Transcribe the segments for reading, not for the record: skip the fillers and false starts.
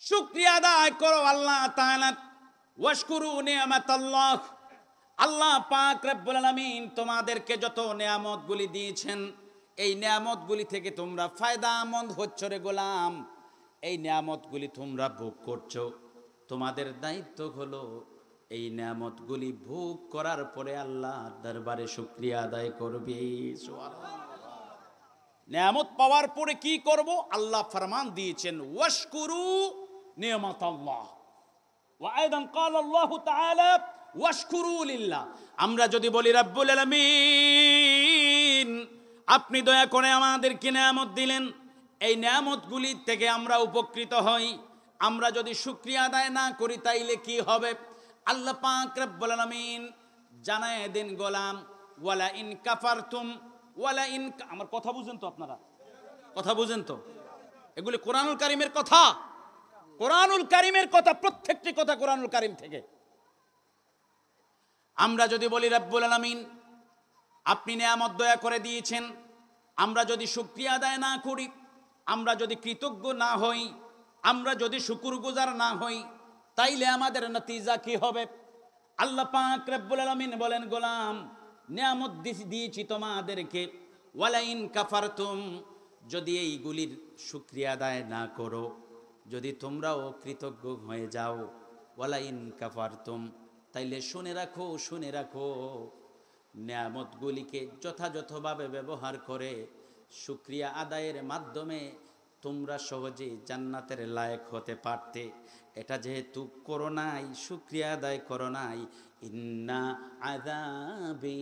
শুকরিয়া আদায় করো আল্লাহ তাআলা। ওয়াশকুরু নিয়ামাতাল্লাহ, আল্লাহ পাক রব্বুল আলামিন তোমাদেরকে যত নিয়ামতগুলি দিয়েছেন এই নিয়ামতগুলি থেকে তোমরা ফায়দামন্দ হচ্ছ রে গোলাম। এই নিয়ামতগুলি তোমরা ভোগ করছো, তোমাদের দায়িত্ব হলো এই নিয়ামতগুলি ভোগ করার পরে আল্লাহর দরবারে শুকরিয়া আদায় করবে। সুবহানাল্লাহ। নিয়ামত পাওয়ার পরে কি করব? আল্লাহ ফরমান দিয়েছেন ওয়াশকুরু নিয়ামাতাল্লাহ। ওয়া আইদান ক্বাল আল্লাহু তাআলা ওয়াশকুরু লিল্লাহ। আমরা যদি বলি রব্বুল আলামিন আপনি দয়া করে আমাদেরকে নিয়ামত দিলেন, এই নিয়ামতগুলি থেকে আমরা উপকৃত হই, আমরা যদি শুকরিয়া আদায় না করি তাইলে কি হবে? আল্লাহ পাক রব্বুল আলামিন জানায় দেন গোলাম ওয়ালা ইন কাফারতুম ওয়ালা ইন, আমার কথা বুঝেন তো আপনারা? কথা বুঝেন তো? এগুলি কোরআনুল কারীমের কথা, কোরআনুল কারীমের কথা, প্রত্যেকটি কথা কোরআনুল কারীম থেকে। আমরা যদি বলি রব্বুল আলামিন আপনি নিয়ামত দয়া করে দিয়েছেন, আমরা যদি শুকরিয়া আদায় না করি, আমরা যদি কৃতজ্ঞ না হই, আমরা যদি শুকরগুজার না হই, তাইলে আমাদের নতিজা কি হবে? আল্লাহ পাক রব্বুল আলামিন বলেন গোলাম নিয়ামত দিয়েছি তোমাদেরকে, ওয়ালা ইন কাফারতুম, যদি এইগুলির শুকরিয়া আদায় না করো, যদি তোমরাও কৃতজ্ঞ হয়ে যাও, ওয়ালা ইন কাফারতুম, তাইলে শুনে রাখো, শুনে রাখো, নিয়ামতগুলিকে যথাযথভাবে ব্যবহার করে শুকরিয়া আদায়ের মাধ্যমে তোমরা সহজে জান্নাতের লায়ক হতে পারতে। এটা যেহেতু করো নাই, শুকরিয়া আদায় করো নাই, ইন্না আযাবি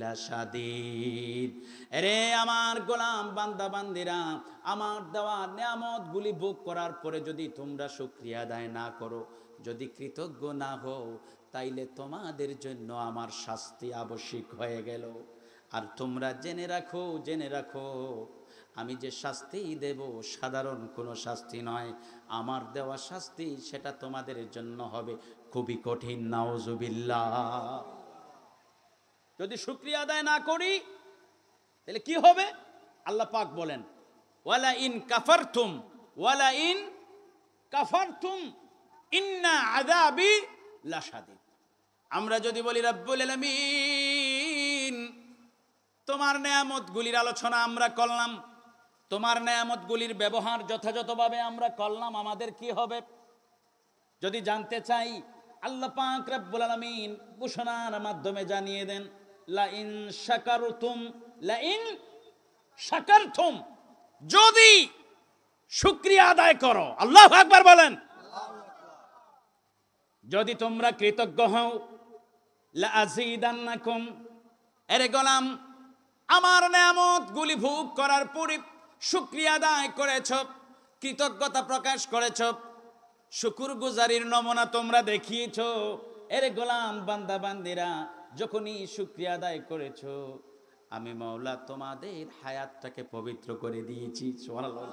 লাশাদীদ। আরে আমার গোলাম বান্দা বান্দিরা, আমার দেওয়া নিয়ামতগুলি ভোগ করার পরে যদি তোমরা শুকরিয়া আদায় না করো, যদি কৃতজ্ঞ না হও, তাইলে তোমাদের জন্য আমার শাস্তি আবশ্যক হয়ে গেল। আর তোমরা জেনে রাখো, জেনে রাখো, আমি যে শাস্তি দেব সাধারণ কোনো শাস্তি নয়, আমার দেওয়া শাস্তি সেটা তোমাদের জন্য হবে খুবই কঠিন। নাউজুবিল্লাহ। যদি শুকরিয়া আদায় না করি তাহলে কি হবে? আল্লাহ পাক বলেন ওয়ালা ইন কাফারতুম, ওয়ালা ইন কাফারতুম ইন্না আযাবি লাশাদীদ। আমরা যদি বলি রব্বুল আলামিন তোমার নিয়ামতগুলির আলোচনা আমরা করলাম, তোমার নিয়ামতগুলির ব্যবহার যথাযথভাবে আমরা করলাম, আমাদের কি হবে? যদি জানতে চাই, আল্লাহ পাক রব্বুল আলামিন ঘোষণার মাধ্যমে জানিয়ে দেন লা ইন শাকারতুম, লা ইন শাকারতুম, যদি শুকরিয়া আদায় করো, আল্লাহু আকবার বলেন, যদি তোমরা কৃতজ্ঞ হও, লা আযীদান্নাকুম। এরে গোলাম আমার নিয়ামতগুলি ভোগ করার পরে শুকরিয়া আদায় করেছ, কৃতজ্ঞতা প্রকাশ করেছ, শুকরগুজারির নমুনা তোমরা দেখিয়েছ। এরে গোলাম বান্দা বান্দিরা, যখনই শুকরিয়া আদায় করেছ, আমি মাওলা তোমাদের হায়াতটাকে পবিত্র করে দিয়েছি। সুবহানাল্লাহ।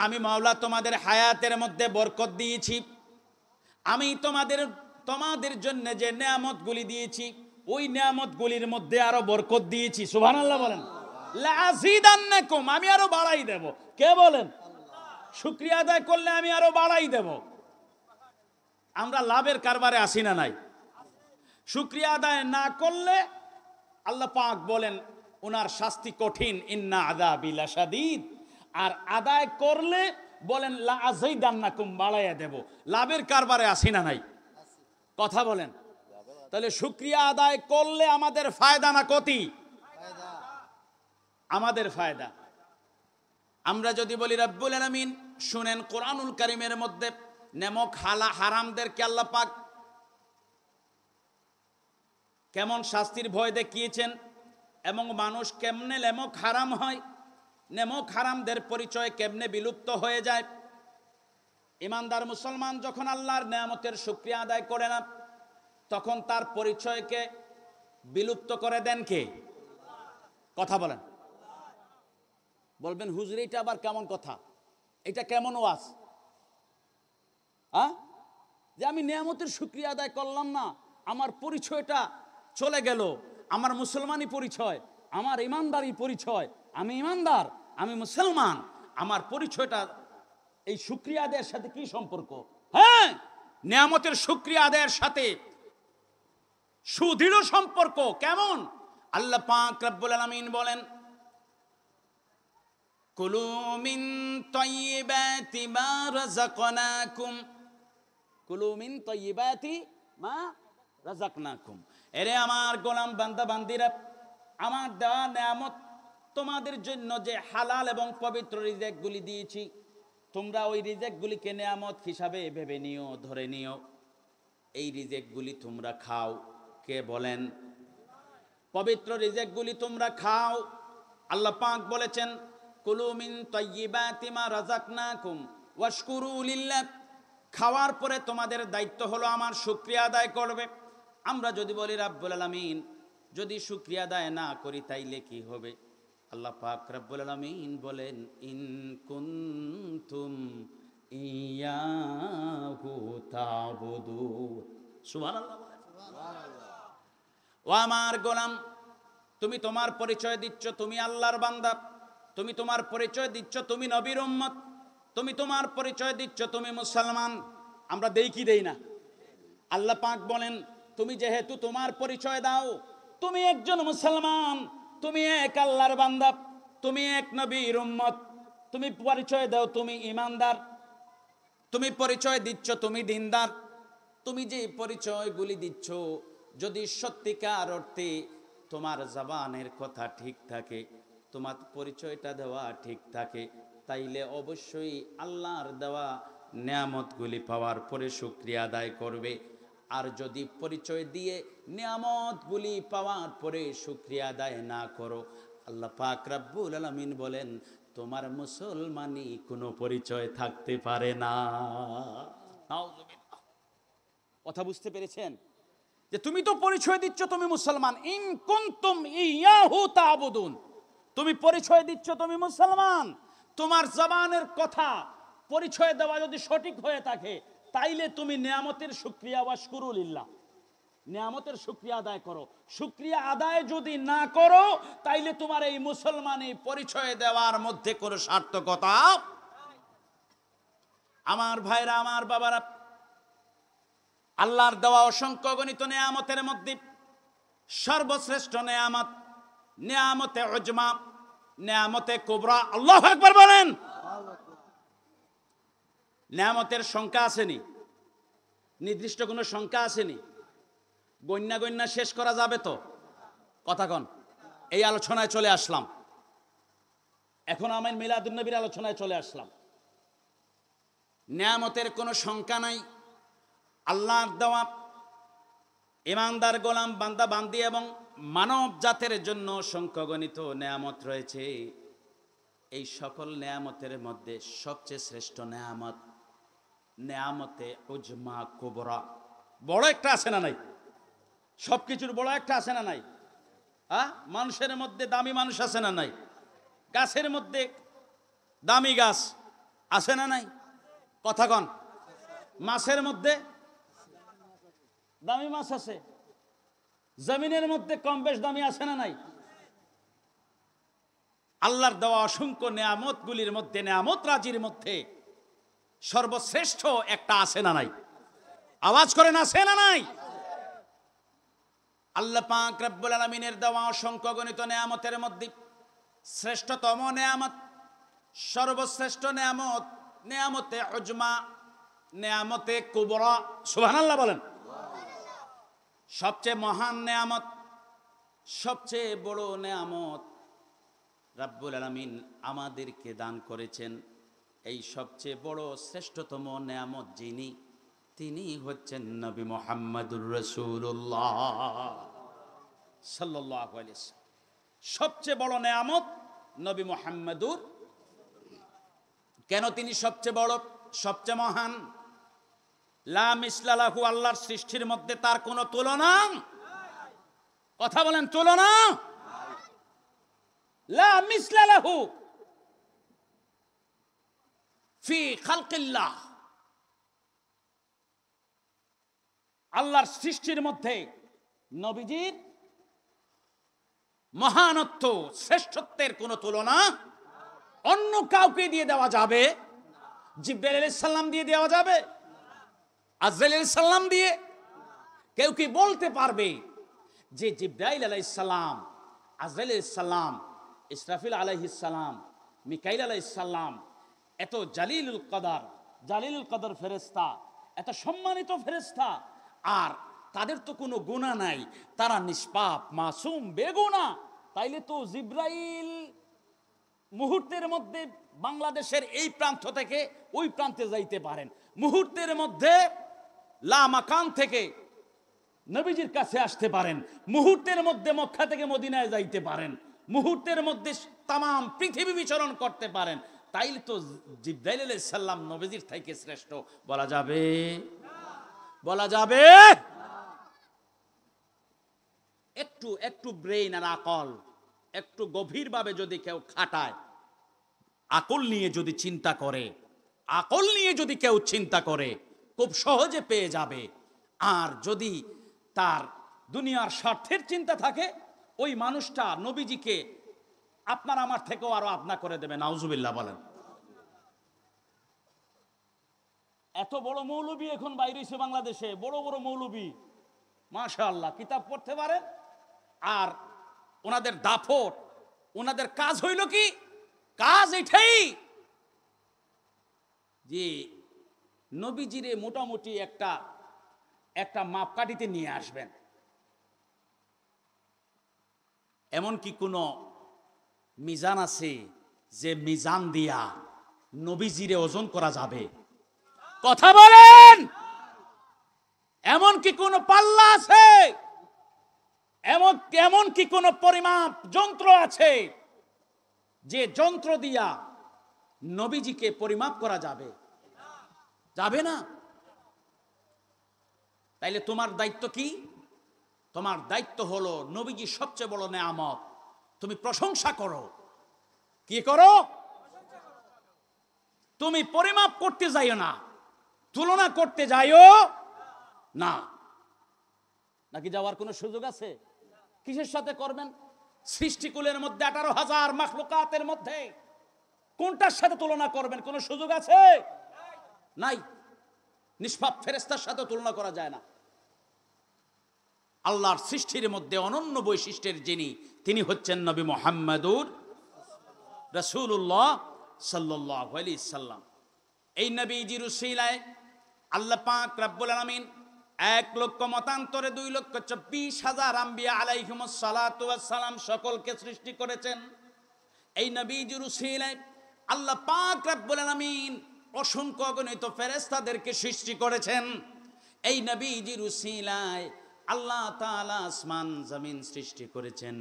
আমি মাওলা তোমাদের হায়াতের মধ্যে বরকত দিয়েছি। আমি তোমাদের জন্য যে নিয়ামতগুলি দিয়েছি, ওই নিয়ামতগুলির মধ্যে আরো বরকত দিয়েছি। সুবহানাল্লাহ বলেন। লা আযীদান্নাকুম, আমি আরো বাড়াই দেব। কে বলেন? শুকরিয়া আদায় করলে আমি আরো বাড়াই দেব। আমরা লাভের কারবারে আসি না নাই? শুকরিয়া আদায় না করলে আল্লাহ পাক বলেন ওনার শাস্তি কঠিন, ইন্না আযাবি লাশাদীদ। আর আদায় করলে বলেন লা আযীদান্নাকুম, বাড়াইয়া দেব। লাভের কারবারে আসি না নাই? কথা বলেন। তাহলে শুকরিয়া আদায় করলে আমাদের ফায়দা না ক্ষতি? আমাদের ফায়দা। আমরা যদি বলি রব্বুল আলামিন শুনেন, কোরআনুল কারীমের মধ্যে নেমক হারামদেরকে আল্লাহ পাক কেমন শাস্তির ভয় দেখিয়েছেন এবং মানুষ কেমনে নেমক হারাম হয়, নেমক হারামদের পরিচয় কেমনে বিলুপ্ত হয়ে যায়। ইমানদার মুসলমান যখন আল্লাহর নিয়ামতের শুকরিয়া আদায় করে না, তখন তার পরিচয়কে বিলুপ্ত করে দেন কে? কথা বলেন। বলবেন হুজুর এটা আবার কেমন কথা, এটা কেমন ওয়াজ? যে আমি নিয়ামতের শুকরিয়া আদায় করলাম না, আমার পরিচয়টা চলে গেল, আমার মুসলমানি পরিচয়, আমার ইমানদারি পরিচয়, আমি ইমানদার, আমি মুসলমান, আমার পরিচয়টা এই শুকরিয়া আদায়ের সাথে কি সম্পর্ক? হ্যাঁ, নিয়ামতের শুকরিয়া আদায়ের সাথে সুদৃঢ় সম্পর্ক। কেমন? আল্লাহ পাক রব্বুল আলামিন বলেন, কুলু মিন তাইয়্যিবাতি মা রাযাকনাকুম, কুলু মিন তাইয়্যিবাতি মা রাযাকনাকুম। এরে আমার গোলাম বান্দা বান্দিরা, আমার দেওয়া নিয়ামত তোমাদের জন্য যে হালাল এবং পবিত্র রিজিকগুলি দিয়েছি, তোমরা ওই রিজিকগুলিকে নিয়ামত হিসাবে ভেবে নিও, ধরে নিও। এই রিজিকগুলি তোমরা খাও। কে বলেন? পবিত্র রিজিকগুলি তোমরা খাও। আল্লাহ পাক বলেছেন, কুলু মিন তাইয়্যিবাতি মা রাযাকনাকুম ওয়াশকুরু লিল্লাহ। খাওয়ার পরে তোমাদের দায়িত্ব হলো আমার শুকরিয়া আদায় করবে। আমরা যদি বলি রাব্বুল আলামিন, যদি শুকরিয়া আদায় না করি তাইলে কি হবে? আল্লাহ পাক রব্বুল আলামিন বলেন, ইন কুনতুম ইয়াহু তা'বুদুন। সুবহানাল্লাহ। ও আমার গোলাম, তুমি তোমার পরিচয় দিচ্ছ তুমি আল্লাহর বান্দা, তুমি তোমার পরিচয় দিচ্ছ তুমি নবীর উম্মত, তুমি তোমার পরিচয় দিচ্ছ তুমি মুসলমান। আমরা দেই কি দেই না? আল্লাহ পাক বলেন, তুমি যেহেতু তোমার পরিচয় দাও তুমি একজন মুসলমান, তুমি এক আল্লাহর বান্দা, তুমি এক নবীর উম্মত, তুমি পরিচয় দাও তুমি ঈমানদার, তুমি পরিচয় দিচ্ছ তুমি দ্বীনদার, তুমি যে পরিচয়গুলি দিচ্ছ যদি সত্যিকার অর্থে তোমার জবানের কথা ঠিক থাকে, তোমার পরিচয়টা দেওয়া ঠিক থাকে, তাইলে অবশ্যই আল্লাহর দেওয়া নিয়ামতগুলি পাওয়ার পরে শুকরিয়া আদায় করবে। আর যদি পরিচয় দিয়ে নিয়ামতগুলি পাওয়ার পরে শুকরিয়া আদায় না করো, আল্লাহ পাক রব্বুল আলামিন বলেন, তোমার মুসলমানি কোনো পরিচয় থাকতে পারে না। কথা বুঝতে পেরেছেন? যে তুমি তো পরিচয় দিচ্ছ তুমি মুসলমান, ইন কুনতুম ইয়াহু তা'বুদুন, তুমি পরিচয় দিচ্ছ তুমি মুসলমান, তোমার জবানের কথা পরিচয় দেওয়া যদি সঠিক হয়ে থাকে তাইলে তুমি নিয়ামতের শুকরিয়া ওয়াশকুরু লিল্লাহ, নিয়ামতের শুকরিয়া আদায় করো। শুকরিয়া আদায় যদি না করো তাইলে তোমার এই মুসলমানি পরিচয় দেওয়ার মধ্যে কোনো সার্থকতা। আমার ভাইরা, আমার বাবারা, আল্লাহর দেওয়া অসংখ্য গণিত নিয়ামতের মধ্যে সর্বশ্রেষ্ঠ নিয়ামত নিয়ামতে উজমা, নিয়ামতে কুবরা। আল্লাহু আকবার বলেন। নিয়ামতের সংখ্যা আসেনি, নির্দিষ্ট কোনো সংখ্যা আসেনি, গণ্যা গণ্যা শেষ করা যাবে তো? কথা কন। এই আলোচনায় চলে আসলাম, এখন আমি মিলাদুন নবীর আলোচনায় চলে আসলাম। নিয়ামতের কোনো সংখ্যা নাই। আল্লাহর দেওয়া ঈমানদার গোলাম বান্দা বান্দি এবং মানব জাতের জন্য সংখ্যাগণিত নিয়ামত রয়েছে। এই সকল নিয়ামতের মধ্যে সবচেয়ে শ্রেষ্ঠ নিয়ামত নিয়ামতে উজমা কুবরা। বড় একটা আছে না নাই? সবকিছুর বড় একটা আছে না নাই? মানুষের মধ্যে দামি মানুষ আছে না নাই? গাছের মধ্যে দামি গাছ আছে না নাই? কথা কন। মাছের মধ্যে দামি মাছ আছে, জমিনের মধ্যে কম বেশ দামি আছে না নাই? আল্লাহর দেওয়া অসংখ্য নিয়ামতগুলির মধ্যে নিয়ামত রাজির মধ্যে সর্বশ্রেষ্ঠ একটা আছে না নাই? আওয়াজ করেন, আছে না নাই? আল্লাহ পাক রব্বুল আলামিনের দেওয়া অসংখ্য গণিত নিয়ামতের মধ্যে শ্রেষ্ঠতম নিয়ামত, সর্বশ্রেষ্ঠ নিয়ামত নিয়ামতে উজমা, নিয়ামতে কুবরা। সুবহানাল্লাহ বলেন। সবচেয়ে মহান নিয়ামত, সবচেয়ে বড় নিয়ামত রব্বুল আলামিন আমাদেরকে দান করেছেন। এই সবচেয়ে বড় শ্রেষ্ঠতম নিয়ামত যিনি, তিনি হচ্ছেন নবী মুহাম্মদুর রাসূলুল্লাহ সাল্লাল্লাহু আলাইহি ওয়াসাল্লাম। সবচেয়ে বড় নিয়ামত নবী মুহাম্মদুর। কেন তিনি সবচেয়ে বড়, সবচেয়ে মহান? লা মিসলা লাহু, আল্লাহর সৃষ্টির মধ্যে তার কোনো তুলনা। কথা বলেন, তুলনা। লা মিসলা লাহু ফি খালকিল্লাহ, আল্লাহর সৃষ্টির মধ্যে নবীজির মহানত্ব, শ্রেষ্ঠত্বের কোনো তুলনা অন্য কাউকে দিয়ে দেওয়া যাবে। জিবরাইল আলাইহিস সালাম দিয়ে দেওয়া যাবে? আজরাইল আলাইহিস সালাম দিয়ে? কেউ কি বলতে পারবে যে জিবরাইল আলাইহিস সালাম, আজরাইল আলাইহিস সালাম, ইসরাফিল আলাইহিস সালাম, মিকাইল আলাইহিস সালাম এত জালিলুল কদর ফেরেশতা, এত সম্মানিত ফেরেশতা, আর তাদের তো কোনো গুনাহ নাই, তারা নিষ্পাপ মাসুম বেগুনাহ, তাইলে তো জিবরাইল মুহূর্তের মধ্যে বাংলাদেশের এই প্রান্ত থেকে ওই প্রান্তে যাইতে পারেন, মুহূর্তের মধ্যে লামাকান থেকে নবীজির কাছে আসতে পারেন, মুহূর্তের মধ্যে মক্কা থেকে মদিনায় যাইতে পারেন, মুহূর্তের মধ্যে তাম পৃথিবী বিচরণ করতে পারেন। তাইলে তো জিবরাইল আলাইহিস সালাম নবীজির থেকে শ্রেষ্ঠ বলা যাবে? বলা যাবে? একটু ব্রেইন আর আকল একটু গভীরভাবে যদি কেউ খাটায়, আকল নিয়ে যদি চিন্তা করে, আকল নিয়ে যদি কেউ চিন্তা করে, খুব সহজে পেয়ে যাবে। আর যদি তার দুনিয়ার স্বার্থের চিন্তা থাকে, ওই মানুষটা নবীজিকে আপনার আমার থেকেও আরো আপনা করে দেবে। নাউজুবিল্লাহ বলেন। এত বড় মৌলবী এখন বাইরে হইছে বাংলাদেশে, বড় বড় মৌলবী, মাশাআল্লাহ, কিতাব পড়তে পারে। আর ওনাদের দাফট, ওনাদের কাজ হইল কি? কাজ এটাই যে নবীজিরে মোটামুটি একটা মাপকাঠিতে নিয়ে আসবেন। এমন কি কোনো মিজান আছে যে মিজান দিয়া নবীজিরে ওজন করা যাবে? কথা বলেন। এমন কি কোনো পাল্লা আছে? এমন কি কোনো পরিমাপ যন্ত্র আছে যে যন্ত্র দিয়া নবীজিকে পরিমাপ করা যাবে? যাবে না। তাইলে তোমার দায়িত্ব কি? তোমার দায়িত্ব হলো নবীজি সবচেয়ে বড় নেয়ামত, তুমি প্রশংসা করো। কি করো? তুমি পরিমাপ করতে যাইও না, তুলনা করতে যাইও না। নাকি যাওয়ার কোনো সুযোগ আছে? কিসের সাথে করবেন? সৃষ্টিকুলের মধ্যে 18,000 মাখলুকাতের মধ্যে কোনটার সাথে তুলনা করবেন? কোনো সুযোগ আছে? নাই। নিষ্পাপ ফেরেশতার সাথে তুলনা করা যায় না। আল্লাহর সৃষ্টির মধ্যে অনন্য বৈশিষ্ট্যের যিনি, তিনি হচ্ছেন নবী মুহাম্মদুর রাসূলুল্লাহ সাল্লাল্লাহু আলাইহি সাল্লাম। এই নবীজির উসিলায় আল্লাহ পাক রব্বুল আলামিন 1 লক্ষ মতান্তরে 2,24,000 আম্বিয়া আলাইহিমুস সালাতু ওয়াস সালাম সকলকে সৃষ্টি করেছেন। এই নবীজির উসিলায় আল্লাহ পাক রব্বুল আলামিন অসংখ্য অগণিত ফেরেশতাদেরকে সৃষ্টি করেছেন। এই নবীজির উসিলায় আল্লাহ তাআলা আসমান জমিন সৃষ্টি করেছেন।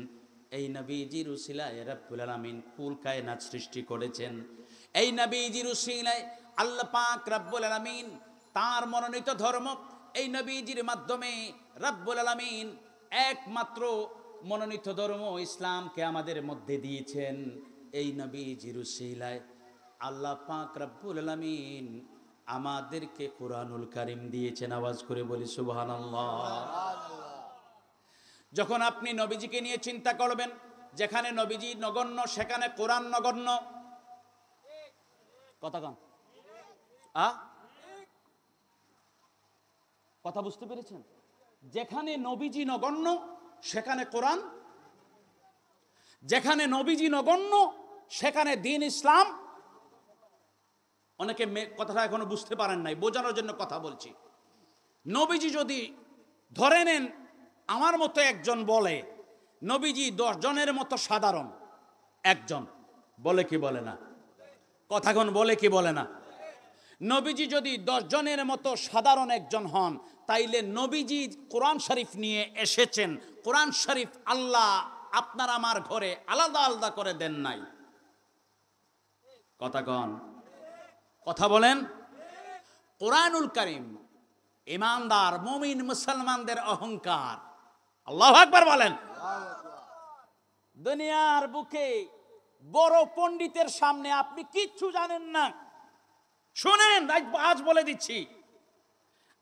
এই নবীজির উসিলায় রব্বুল আলামিন কুল কায়নাত সৃষ্টি করেছেন। এই নবীজির উসিলায় আল্লাহ পাক রব্বুল আলামিন তার মনোনীত ধর্ম, এই নবীজির মাধ্যমে রব্বুল আলামিন একমাত্র মনোনীত ধর্ম ইসলামকে আমাদের মধ্যে দিয়েছেন। এই নবীজির উসিলায় আল্লাহ পাক রব্বুল আলামিন আমাদেরকে কুরআনুল কারীম দিয়েছেন। আওয়াজ করে বলি সুবহানাল্লাহ। যখন আপনি নবীজিকে নিয়ে চিন্তা করবেন, যেখানে নবীজি নগণ্য সেখানে কোরআন নগণ্য। কথা কন, কথা বুঝতে পেরেছেন? যেখানে নবীজি নগণ্য সেখানে কোরআন, যেখানে নবীজি নগণ্য সেখানে দ্বীন ইসলাম। অনেকে কথাটা এখনো বুঝতে পারেন নাই, বোঝানোর জন্য কথা বলছি। নবীজি যদি ধরে নেন আমার মতো একজন বলে, নবীজি 10 জনের মতো সাধারণ একজন, বলে কি বলে না? কথাক্ষণ বলে কি বলে না? নবীজি যদি 10 জনের মতো সাধারণ একজন হন, তাইলে নবীজি কোরআন শরীফ নিয়ে এসেছেন। কোরআন শরীফ আল্লাহ আপনার আমার ঘরে আলাদা আলাদা করে দেন নাই। কথাক্ষণ কথা বলেন। কোরআনুল কারীম ইমানদার মুমিন মুসলমানদের অহংকার। আল্লাহু আকবার বলেন। দুনিয়ার বুকে বড় পণ্ডিতের সামনে আপনি কিচ্ছু জানেন না। শুনেন, আজ বলে দিচ্ছি,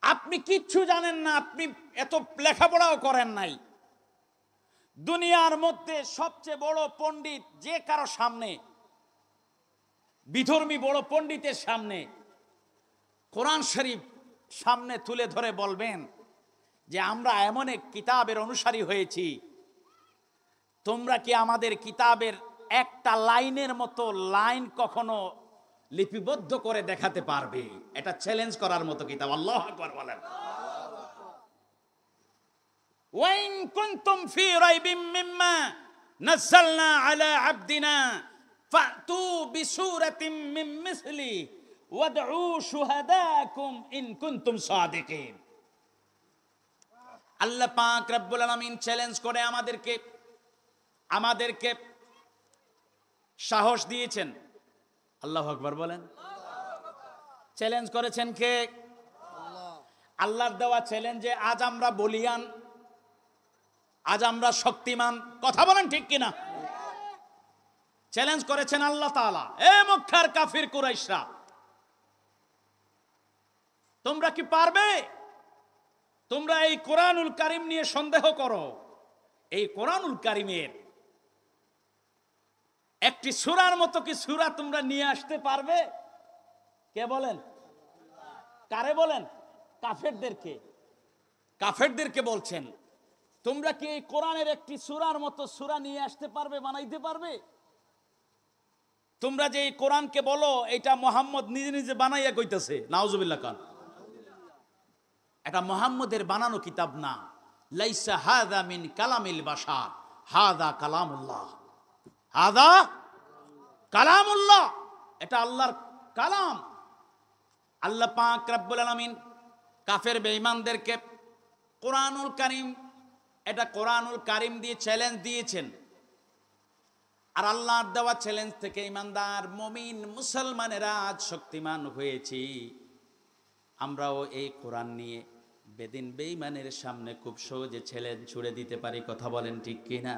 আপনি কিচ্ছু জানেন না, আপনি এত লেখাপড়াও করেন নাই। দুনিয়ার মধ্যে সবচেয়ে বড় পণ্ডিত যে কারো সামনে, বিধর্মী বড় পণ্ডিতের সামনে কোরআন শরীফ সামনে তুলে ধরে বলবেন যে আমরা এমন এক কিতাবের অনুসারী হয়েছি, তোমরা কি আমাদের কিতাবের একটা লাইনের মতো লাইন কখনো লিপিবদ্ধ করে দেখাতে পারবে? এটা চ্যালেঞ্জ করার মতো কিতাব। আল্লাহু আকবার বলেন। ওয়াইন কুনতুম ফি রাইবিম মিম্মা নাযালনা আলা আবদিনা ফাতু বিসূরাতিন মিন মিসলি ওয়াদউ শুহাদাকুম ইন কুনতুম সাদিকিন। আল্লাহ পাক রব্বুল আলামিন চ্যালেঞ্জ করে আমাদেরকে সাহস দিয়েছেন। আল্লাহু আকবার বলেন। চ্যালেঞ্জ করেছেন কে? আল্লাহর দেওয়া চ্যালেঞ্জে আজ আমরা বলিয়ান, আজ আমরা শক্তিমান। কথা বলেন ঠিক কিনা? চ্যালেঞ্জ করেছেন আল্লাহ তাআলা। এ মক্কার কাফির কুরাইশরা, তোমরা কি পারবে? তোমরা এই কোরআনুল কারীম নিয়ে সন্দেহ করো, এই কোরআনুল কারীমের একটি সূরার মতো কি সূরা তোমরা নিয়ে আসতে পারবে? কে বলেন? কারে বলেন? কাফেরদেরকে বলছেন, তোমরা কি এই কোরআনের একটি সূরার মতো সূরা নিয়ে আসতে পারবে, বানাইতে পারবে? তোমরা যে এই কোরআনকে বলো এটা মুহাম্মদ নিজে নিজে বানাইয়া কইতেছে, নাউজুবিল্লাহ খান। এটা মুহাম্মদের বানানো কিতাব না। লাইসা হাযা মিন কালামিল বাশার, হাযা কালামুল্লাহ, হাযা কালামুল্লাহ। এটা আল্লাহর কালাম। আল্লাহ পাক রব্বুল আলামিন কাফের বেঈমানদেরকে কোরআনুল কারীম, এটা কোরআনুল কারীম দিয়ে চ্যালেঞ্জ দিয়েছেন। আর আল্লাহর দেওয়া চ্যালেঞ্জ থেকে ইমানদার মুমিন মুসলমানেরা আজ শক্তিমান হয়েছি। আমরাও এই কোরআন নিয়ে বেদিন বেঈমানের সামনে খুব সহজে চ্যালেঞ্জ ছুড়ে দিতে পারি। কথা বলেন ঠিক কিনা?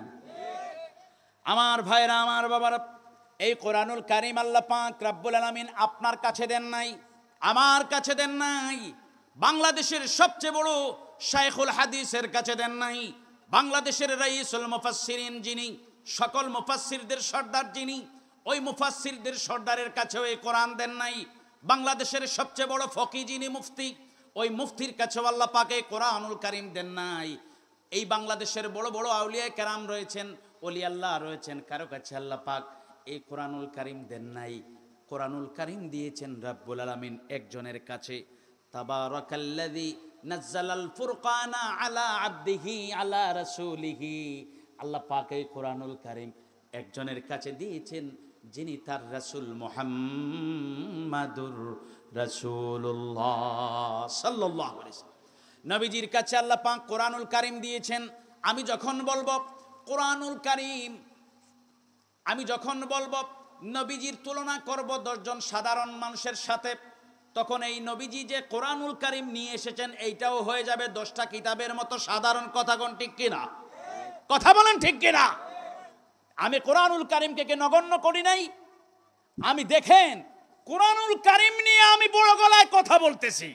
আমার ভাইরা, আমার বাবারা, এই কোরআনুল কারীম আল্লাহ পাক রব্বুল আলামিন আপনার কাছে দেন নাই, আমার কাছে দেন নাই, বাংলাদেশের সবচেয়ে বড় শাইখুল হাদিসের কাছে দেন নাই, বাংলাদেশের রাইসুল মুফাসসিরিন যিনি, সকল মুফাসসিরদের সর্দার যিনি, ওই মুফাসসিরদের সর্দারের কাছেও এই কোরআন দেন নাই, বাংলাদেশের সবচেয়ে বড় ফকি যিনি মুফতি, ওই মুফতির কাছেও আল্লাহ পাক এই কোরআনুল কারীম দেন নাই। এই বাংলাদেশের বড় বড় আউলিয়া কেরাম রয়েছেন, ওলি আল্লাহ রয়েছেন, কারো কাছে আল্লাহ পাক এই কোরআনুল কারীম দেন নাই। কোরআনুল কারীম দিয়েছেন রব্বুল আলামিন একজনের কাছে। তাবারাকাল্লাযী নাযালাল ফুরকানা আলা আবদিহি আলা রাসূলিহি। আল্লাহ পাক এই কোরআনুল কারীম একজনের কাছে দিয়েছেন যিনি তার রাসূল মুহাম্মাদুর রাসূলুল্লাহ সাল্লাল্লাহু আলাইহি ওয়াসাল্লাম। নবীজির কাছে আল্লাহ পাক কোরআনুল কারীম দিয়েছেন। আমি যখন বলবো কোরআনুল কারীম, আমি যখন বলবো নবীজির তুলনা করব 10 জন সাধারণ মানুষের সাথে, তখন এই নবীজি যে কোরআনুল কারীম নিয়ে এসেছেন এইটাও হয়ে যাবে 10টা কিতাবের মতো সাধারণ। কথা কোন ঠিক কিনা? কথা বলেন ঠিক কিনা? আমি কোরআনুল কারীমকে কে নগণ্য করি নাই? আমি দেখেন কোরআনুল কারীম নিয়ে আমি বড় গলায় কথা বলতেছি,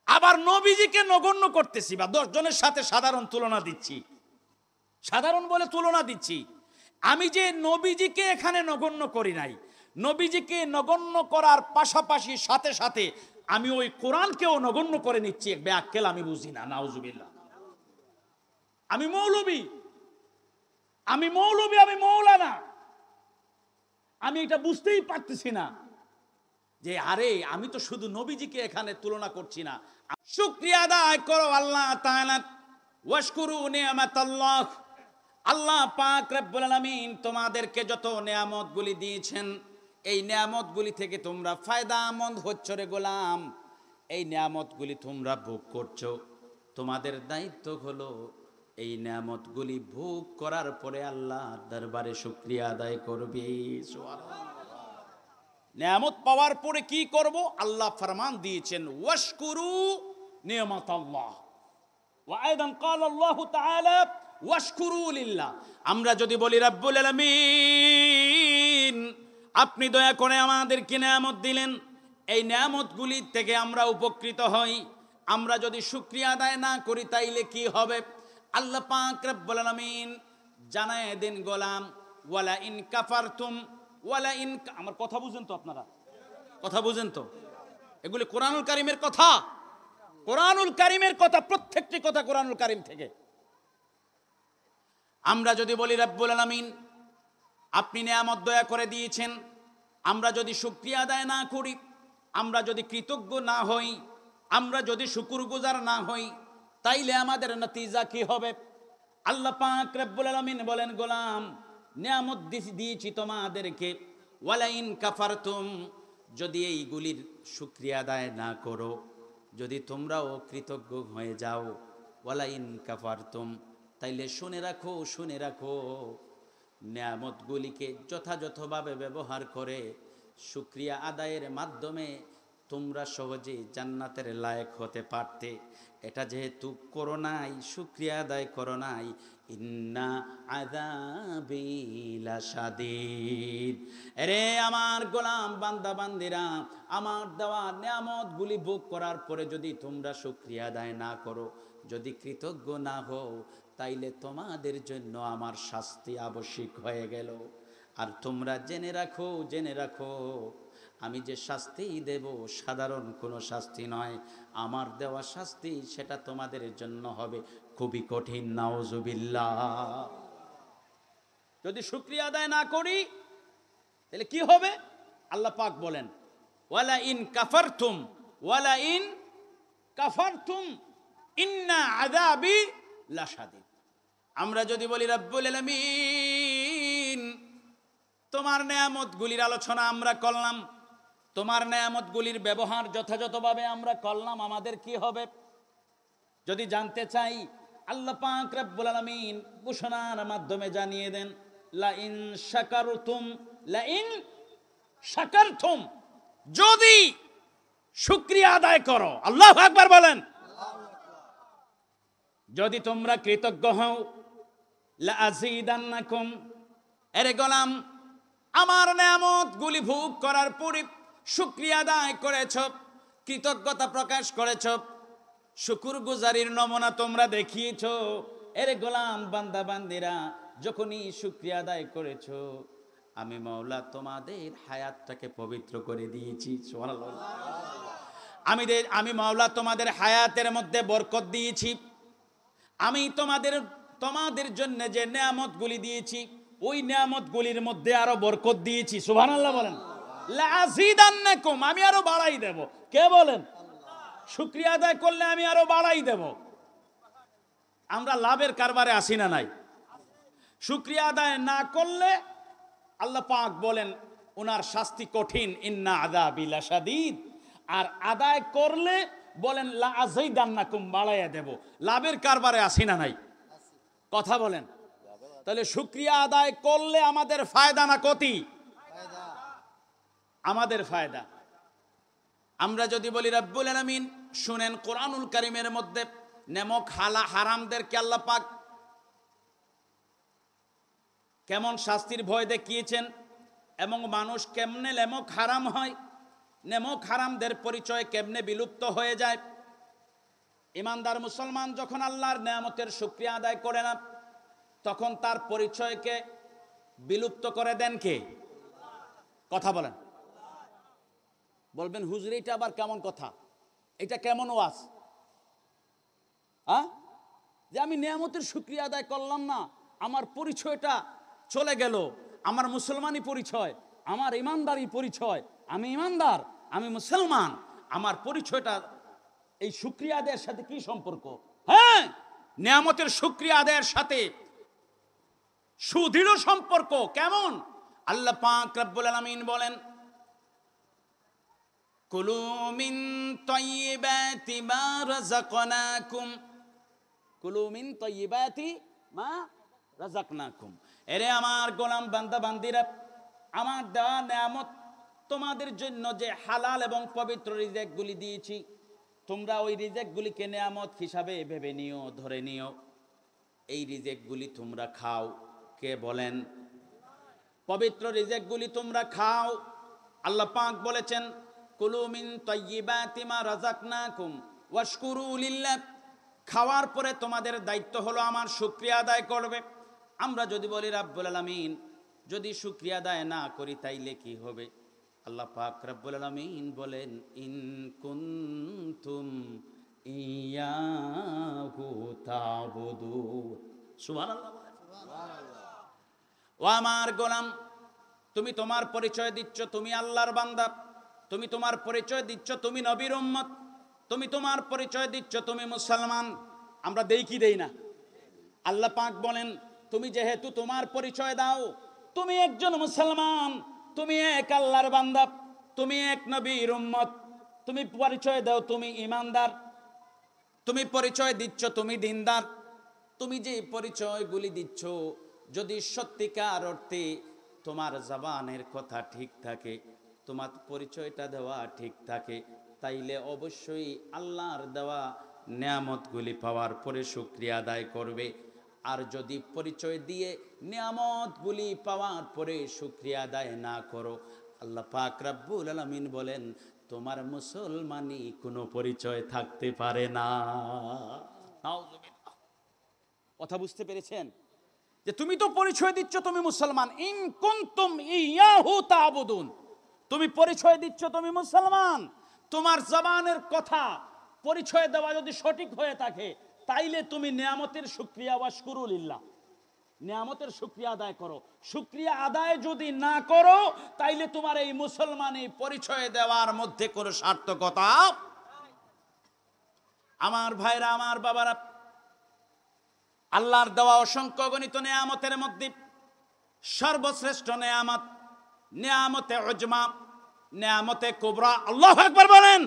আবার নবীজিকে নগণ্য করতেছি, বা 10 জনের সাথে সাধারণ তুলনা দিচ্ছি, সাধারণ বলে তুলনা দিচ্ছি। আমি যে নবীজিকে এখানে নগণ্য করি নাই, নবীজিকে নগণ্য করার পাশাপাশি সাথে সাথে আমি ওই কোরআনকেও নগণ্য করে নিচ্ছি। এক বেআক্কেল আমি বুঝি না, নাউজুবিল্লাহ। আমি মৌলবী, আমি মৌলানা, আমি এটা বুঝতেই পারতেছি না যে আরে আমি তো শুধু নবীজিকে এখানে তুলনা করছি না। শুকরিয়া আদায় করো আল্লাহ তাআলা, ওয়াশকুরু নিয়ামাতাল্লাহ। আল্লাহ পাক রব্বুল আলামিন তোমাদেরকে যত নিয়ামতগুলি দিয়েছেন, এই নিয়ামতগুলি থেকে তোমরা ফায়দামন্দ হচ্ছ রে গোলাম। এই নিয়ামতগুলি তোমরা ভোগ করছো, তোমাদের দায়িত্ব হলো এই নিয়ামতগুলি ভোগ করার পরে আল্লাহর দরবারে শুকরিয়া আদায় করবে। সুবহানাল্লাহ। নিয়ামত পাওয়ার পরে কি করব? আল্লাহ ফরমান দিয়েছেন ওয়াশকুরু নিয়ামাতাল্লাহ। ওয়া আইদান ক্বালা আল্লাহু তাআলা ওয়াশকুরু লিল্লাহ। আমরা যদি বলি রব্বুল আলামিন আপনি দয়া করে আমাদেরকে নিয়ামত দিলেন, এই নিয়ামতগুলি থেকে আমরা উপকৃত হই, আমরা যদি শুকরিয়া আদায় না করি তাইলে কি হবে? আল্লাহ পাক রব্বুল আলামিন জানায় দেন গোলাম, ওয়ালা ইন কাফারতুম ওয়ালা ইন, আমার কথা বুঝেন তো আপনারা? কথা বুঝেন তো? এগুলি কোরআনুল কারীমের কথা, কোরআনুল কারীমের কথা, প্রত্যেকটি কথা কোরআনুল কারীম থেকে। আমরা যদি বলি রব্বুল আলামিন আপনি নিয়ামত দয়া করে দিয়েছেন, আমরা যদি শুকরিয়া আদায় না করি, আমরা যদি কৃতজ্ঞ না হই, আমরা যদি শুকরগুজার না হই, তাইলে আমাদের নতিজা কি হবে? আল্লাহ পাক রব্বুল আলামিন বলেন, গোলাম নিয়ামত দিয়েছি তোমাদেরকে, ওয়ালাইন কাফারতুম, যদি এইগুলির শুকরিয়া আদায় না করো, যদি তোমরাও কৃতজ্ঞ হয়ে যাও, ওয়ালাইন কাফারতুম, তাইলে শুনে রাখো, শুনে রাখো, নিয়ামতগুলিকে যথাযথভাবে ব্যবহার করে শুকরিয়া আদায়ের মাধ্যমে তোমরা সহজে জান্নাতের লায়ক হতে পারতে। এটা যেহেতু করো নাই, শুকরিয়া আদায় করো নাই, ইন্না আযাবি লাশাদীদ। আরে আমার গোলাম বান্দা বান্দিরা, আমার দেওয়া নিয়ামতগুলি ভোগ করার পরে যদি তোমরা শুকরিয়া আদায় না করো, যদি কৃতজ্ঞ না হও, তাইলে তোমাদের জন্য আমার শাস্তি আবশ্যক হয়ে গেল। আর তোমরা জেনে রাখো, জেনে রাখো, আমি যে শাস্তি দেব সাধারণ কোনো শাস্তি নয়, আমার দেওয়া শাস্তি সেটা তোমাদের জন্য হবে খুবই কঠিন। নাউজুবিল্লাহ। যদি শুকরিয়া আদায় না করি তাহলে কি হবে? আল্লাহ পাক বলেন, ওয়ালা ইন কাফারতুম, ওয়ালা ইন কাফারতুম ইন্না আযাবি লাশাদীদ। আমরা যদি বলি রব্বুল আলামিন তোমার নেয়ামতগুলির আলোচনা আমরা করলাম, তোমার নেয়ামতগুলির ব্যবহার যথাযথভাবে আমরা করলাম, আমাদের কি হবে? যদি জানতে চাই, আল্লাহ পাক রব্বুল আলামিন ঘোষণার মাধ্যমে জানিয়ে দেন, লা ইন শাকারতুম, লা ইন শাকারতুম, যদি শুকরিয়া আদায় করো, আল্লাহু আকবার বলেন, যদি তোমরা কৃতজ্ঞ হও, লা আযীদান্নাকুম। এরে গোলাম, আমার নেয়ামতগুলি ভোগ করার পরে শুকরিয়া আদায় করেছ, কৃতজ্ঞতা প্রকাশ করেছ, শুকরগুজারির নমুনা তোমরা দেখিয়েছ। এরে গোলাম বান্দা বান্দিরা, যখনই শুকরিয়া আদায় করেছ, আমি মাওলা তোমাদের হায়াতটাকে পবিত্র করে দিয়েছি। সুবহানাল্লাহ। আমি মাওলা তোমাদের হায়াতের মধ্যে বরকত দিয়েছি। আমি তোমাদের জন্য যে নেয়ামতগুলি দিয়েছি, ওই নেয়ামতগুলির মধ্যে আরো বরকত দিয়েছি। সুবহানাল্লাহ বলেন। লা আযীদান্নাকুম, আমি আরো বাড়াই দেব। কে বলেন? শুকরিয়া আদায় করলে আমি আরো বাড়াই দেব। আমরা লাভের কারবারে আসি না নাই? শুকরিয়া আদায় না করলে আল্লাহ পাক বলেন ওনার শাস্তি কঠিন, ইন্না আযাবি লাশাদীদ। আর আদায় করলে বলেন লা আযীদান্নাকুম, বাড়াইয়া দেব। লাভের কারবারে আসি না নাই? কথা বলেন। তাহলে শুকরিয়া আদায় করলে আমাদের ফায়দা না ক্ষতি? আমাদের ফায়দা। আমরা যদি বলি রব্বুল আলামিন শুনেন, কোরআনুল কারীমের মধ্যে নেমক হারামদেরকে আল্লাহ পাক কেমন শাস্তির ভয় দেখিয়েছেন এবং মানুষ কেমনে নেমক হারাম হয়, নেমক হারামদের পরিচয় কেমনে বিলুপ্ত হয়ে যায়। ইমানদার মুসলমান যখন আল্লাহর নেয়ামতের শুকরিয়া আদায় করে না, তখন তার পরিচয়কে বিলুপ্ত করে দেন কে? কথা বলেন। বলবেন হুজুর এটা আবার কেমন কথা, এটা কেমন ওয়াজ? যে আমি নেয়ামতের শুকরিয়া আদায় করলাম না, আমার পরিচয়টা চলে গেল, আমার মুসলমানি পরিচয়, আমার ইমানদারি পরিচয়, আমি ইমানদার, আমি মুসলমান, আমার পরিচয়টা এই শুকরিয়া আদায়ের সাথে কি সম্পর্ক? হ্যাঁ, নেয়ামতের শুকরিয়া আদায়ের সাথে সুদৃঢ় সম্পর্ক। কেমন? আল্লাহ পাক রব্বুল আলামিন বলেন, কুলু মিন তাইয়্যিবাতি মা রাযাকনাকুম, কুলু মিন তাইয়্যিবাতি মা রাযাকনাকুম। এরে আমার গোলাম বান্দা বান্দিরা, আমার দেওয়া নেয়ামত তোমাদের জন্য যে হালাল এবং পবিত্র রিজিকগুলি দিয়েছি, তোমরা ওই রিজিকগুলিকে নেয়ামত হিসাবে ভেবে নিও, ধরে নিও। এই রিজিকগুলি তোমরা খাও। কে বলেন? পবিত্র রিজিকগুলি তোমরা খাও। আল্লাহ পাক বলেছেন, কুলু মিন তাইয়্যিবাতি মা রাযাকনাকুম ওয়াশকুরু লিল্লাহ। খাওয়ার পরে তোমাদের দায়িত্ব হলো আমার শুকরিয়া আদায় করবে। আমরা যদি বলি রব্বুল আলামিন যদি শুকরিয়া আদায় না করি তাইলে কি হবে? আল্লাহ পাক রব্বুল আলামিন বলেন, ইন কুনতুম ইয়াহু তা'বুদুন। সুবহানাল্লাহ। ও আমার গোলাম, তুমি তোমার পরিচয় দিচ্ছ তুমি আল্লাহর বান্দা, তুমি তোমার পরিচয় দিচ্ছ তুমি নবীর উম্মত, তুমি তোমার পরিচয় দিচ্ছ তুমি মুসলমান। আমরা দেই কি দেই না? আল্লাহ পাক বলেন, তুমি যেহেতু তোমার পরিচয় দাও তুমি একজন মুসলমান, তুমি এক আল্লাহর বান্দা, তুমি এক নবীর উম্মত, তুমি পরিচয় দাও তুমি ঈমানদার, তুমি পরিচয় দিচ্ছ তুমি দিনদার, তুমি যে পরিচয়গুলি দিচ্ছ যদি সত্যিকার অর্থে তোমার জবানের কথা ঠিক থাকে, তোমার পরিচয়টা দেওয়া ঠিক থাকে, তাইলে অবশ্যই আল্লাহর দেওয়া নিয়ামতগুলি পাওয়ার পরে শুকরিয়া আদায় করবে। আর যদি পরিচয় দিয়ে নিয়ামতগুলি পাওয়ার পরে শুকরিয়া আদায় না করো, আল্লাহ পাক রব্বুল আলামিন বলেন তোমার মুসলমানি কোনো পরিচয় থাকতে পারে না। নাউযুবিল্লাহ। কথা বুঝতে পেরেছেন? যে তুমি তো পরিচয় দিচ্ছ তুমি মুসলমান, ইন কুনতুম ইয়াহু তা'বুদুন, তুমি পরিচয় দিচ্ছ তুমি মুসলমান, তোমার জবানের কথা পরিচয় দেওয়া যদি সঠিক হয়ে থাকে তাইলে তুমি নিয়ামতের শুকরিয়া ওয়াশকুরুলিল্লাহ, নিয়ামতের শুকরিয়া আদায় করো। শুকরিয়া আদায় যদি না করো তাইলে তোমার এই মুসলমানি পরিচয় দেওয়ার মধ্যে কোনো সার্থকতা। আমার ভাইরা, আমার বাবারা, আল্লাহর দেওয়া অসংখ্য গণিত নিয়ামতের মধ্যে সর্বশ্রেষ্ঠ নিয়ামত নিয়ামতে উজমা, নিয়ামতে কুবরা। আল্লাহু আকবার বলেন।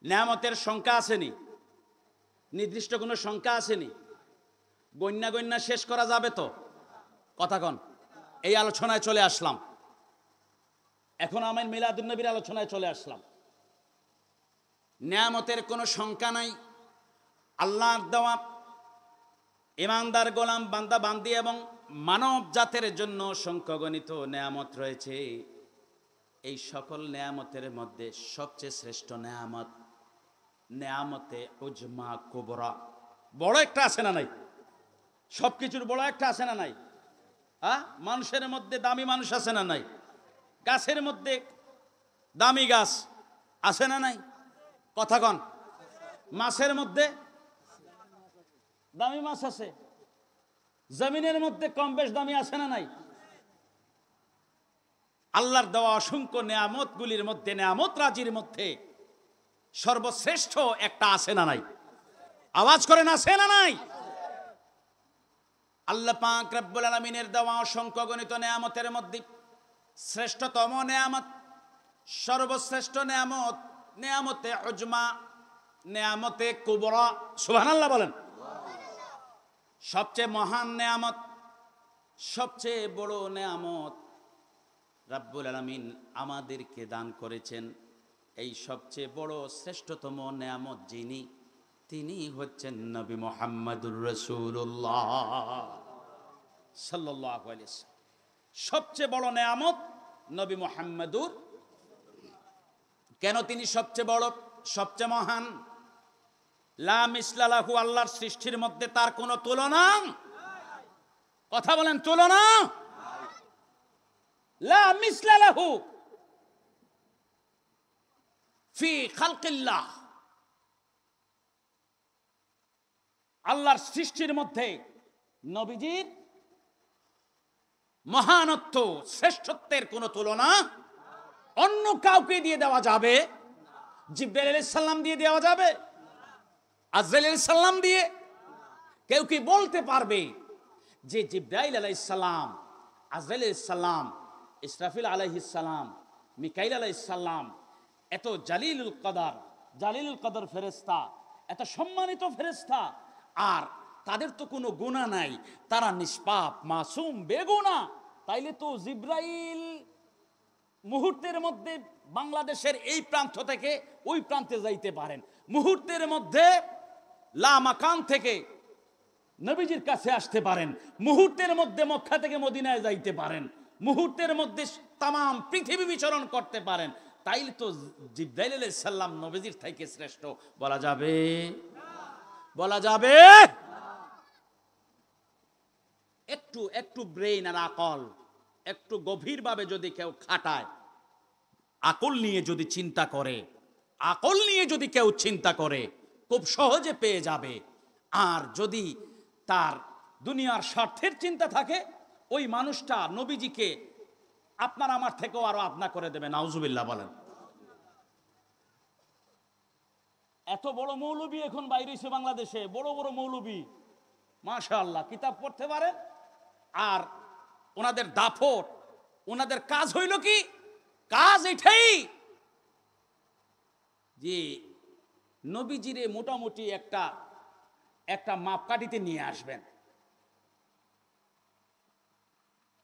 নিয়ামতের সংখ্যা আসেনি, নির্দিষ্ট কোনো সংখ্যা আসেনি, গণ্যা গণ্যা শেষ করা যাবে তো? কথা কন। এই আলোচনায় চলে আসলাম, এখন আমি মিলাদুন নবীর আলোচনায় চলে আসলাম। নিয়ামতের কোনো সংখ্যা নাই। আল্লাহর দেওয়া ঈমানদার গোলাম বান্দা বান্দি এবং মানব জাতের জন্য সংখ্যাগণিত নিয়ামত রয়েছে। এই সকল নিয়ামতের মধ্যে সবচেয়ে শ্রেষ্ঠ নিয়ামত নিয়ামতে উজমা কুবরা। বড় একটা আছে না নাই? সবকিছুর বড় একটা আছে না নাই? মানুষের মধ্যে দামি মানুষ আছে না নাই? গাছের মধ্যে দামি গাছ আছে না নাই? কথা কন। মাছের মধ্যে দামি মাছ আছে, জমিনের মধ্যে কম বেশ দামি আছে না নাই? আল্লাহর দেওয়া অসংখ্য নিয়ামতগুলির মধ্যে নিয়ামত রাজির মধ্যে সর্বশ্রেষ্ঠ একটা আছে না নাই? আওয়াজ করেন, আছে না নাই? আল্লাহ পাক রব্বুল আলামিনের দেওয়া অসংখ্য গণিত নিয়ামতের মধ্যে শ্রেষ্ঠতম নিয়ামত, সর্বশ্রেষ্ঠ নিয়ামত নিয়ামতে উজমা, নিয়ামতে কুবরা। সুবহানাল্লাহ বলেন। সবচেয়ে মহান নিয়ামত, সবচেয়ে বড় নিয়ামত রব্বুল আলামিন আমাদেরকে দান করেছেন। এই সবচেয়ে বড় শ্রেষ্ঠতম নিয়ামত যিনি, তিনি হচ্ছেন নবী মুহাম্মদুর রাসূলুল্লাহ সাল্লাল্লাহু আলাইহি ওয়াসাল্লাম। সবচেয়ে বড় নিয়ামত নবী মুহাম্মদুর। কেন তিনি সবচেয়ে বড়, সবচেয়ে মহান? লা মিসলা লাহু, আল্লাহর সৃষ্টির মধ্যে তার কোনো তুলনা। কথা বলেন, তুলনা। লা মিসলা লাহু ফি খালকিল্লাহ, আল্লাহর সৃষ্টির মধ্যে নবীজির মহানত্ব শ্রেষ্ঠত্বের কোনো তুলনা অন্য কাউকে দিয়ে দেওয়া যাবে? জিবরাইল আলাইহিস সালাম দিয়ে দেওয়া যাবে? আজরাইল আলাইহিস সালাম দিয়ে? কেউ কি বলতে পারবে যে জিবরাইল আলাইহিস সালাম, আজরাইল আলাইহিস সালাম, ইসরাফিল আলাইহিস সালাম, মিকাইল আলাইহিস সালাম এত জালিলুল কদর ফেরেশতা, এত সম্মানিত ফেরেশতা, আর তাদের তো কোনো গুনাহ নাই, তারা নিষ্পাপ মাসুম বেগুনা, তাইলে তো জিবরাইল মুহূর্তের মধ্যে বাংলাদেশের এই প্রান্ত থেকে ওই প্রান্তে যাইতে পারেন, মুহূর্তের মধ্যে লা মাকান থেকে নবীজির কাছে আসতে পারেন, মুহূর্তের মধ্যে মক্কা থেকে মদিনায় যাইতে পারেন, মুহূর্তের মধ্যে তামাম পৃথিবী বিচরণ করতে পারেন। তাইলে তো জিবরাইল আলাইহিস সালাম নবীজির থেকে শ্রেষ্ঠ বলা যাবে? বলা যাবে? একটু ব্রেইন আর আকল একটু গভীরভাবে যদি কেউ খাটায়, আকল নিয়ে যদি চিন্তা করে, আকল নিয়ে যদি কেউ চিন্তা করে, খুব সহজে পেয়ে যাবে। আর যদি তার দুনিয়ার স্বার্থের চিন্তা থাকে, ওই মানুষটা নবীজিকে আপনার আমার থেকেও আরো আপনা করে দেবে। নাউজুবিল্লাহ বলেন। এত বড় মৌলবী এখন বাইরে হয়েছে বাংলাদেশে, বড় বড় মৌলবী, মাশাআল্লাহ, কিতাব পড়তে পারে। আর ওনাদের দাফট, ওনাদের কাজ হইল কি? কাজ এটাই যে নবীজিরে মোটামুটি একটা মাপকাঠিতে নিয়ে আসবেন।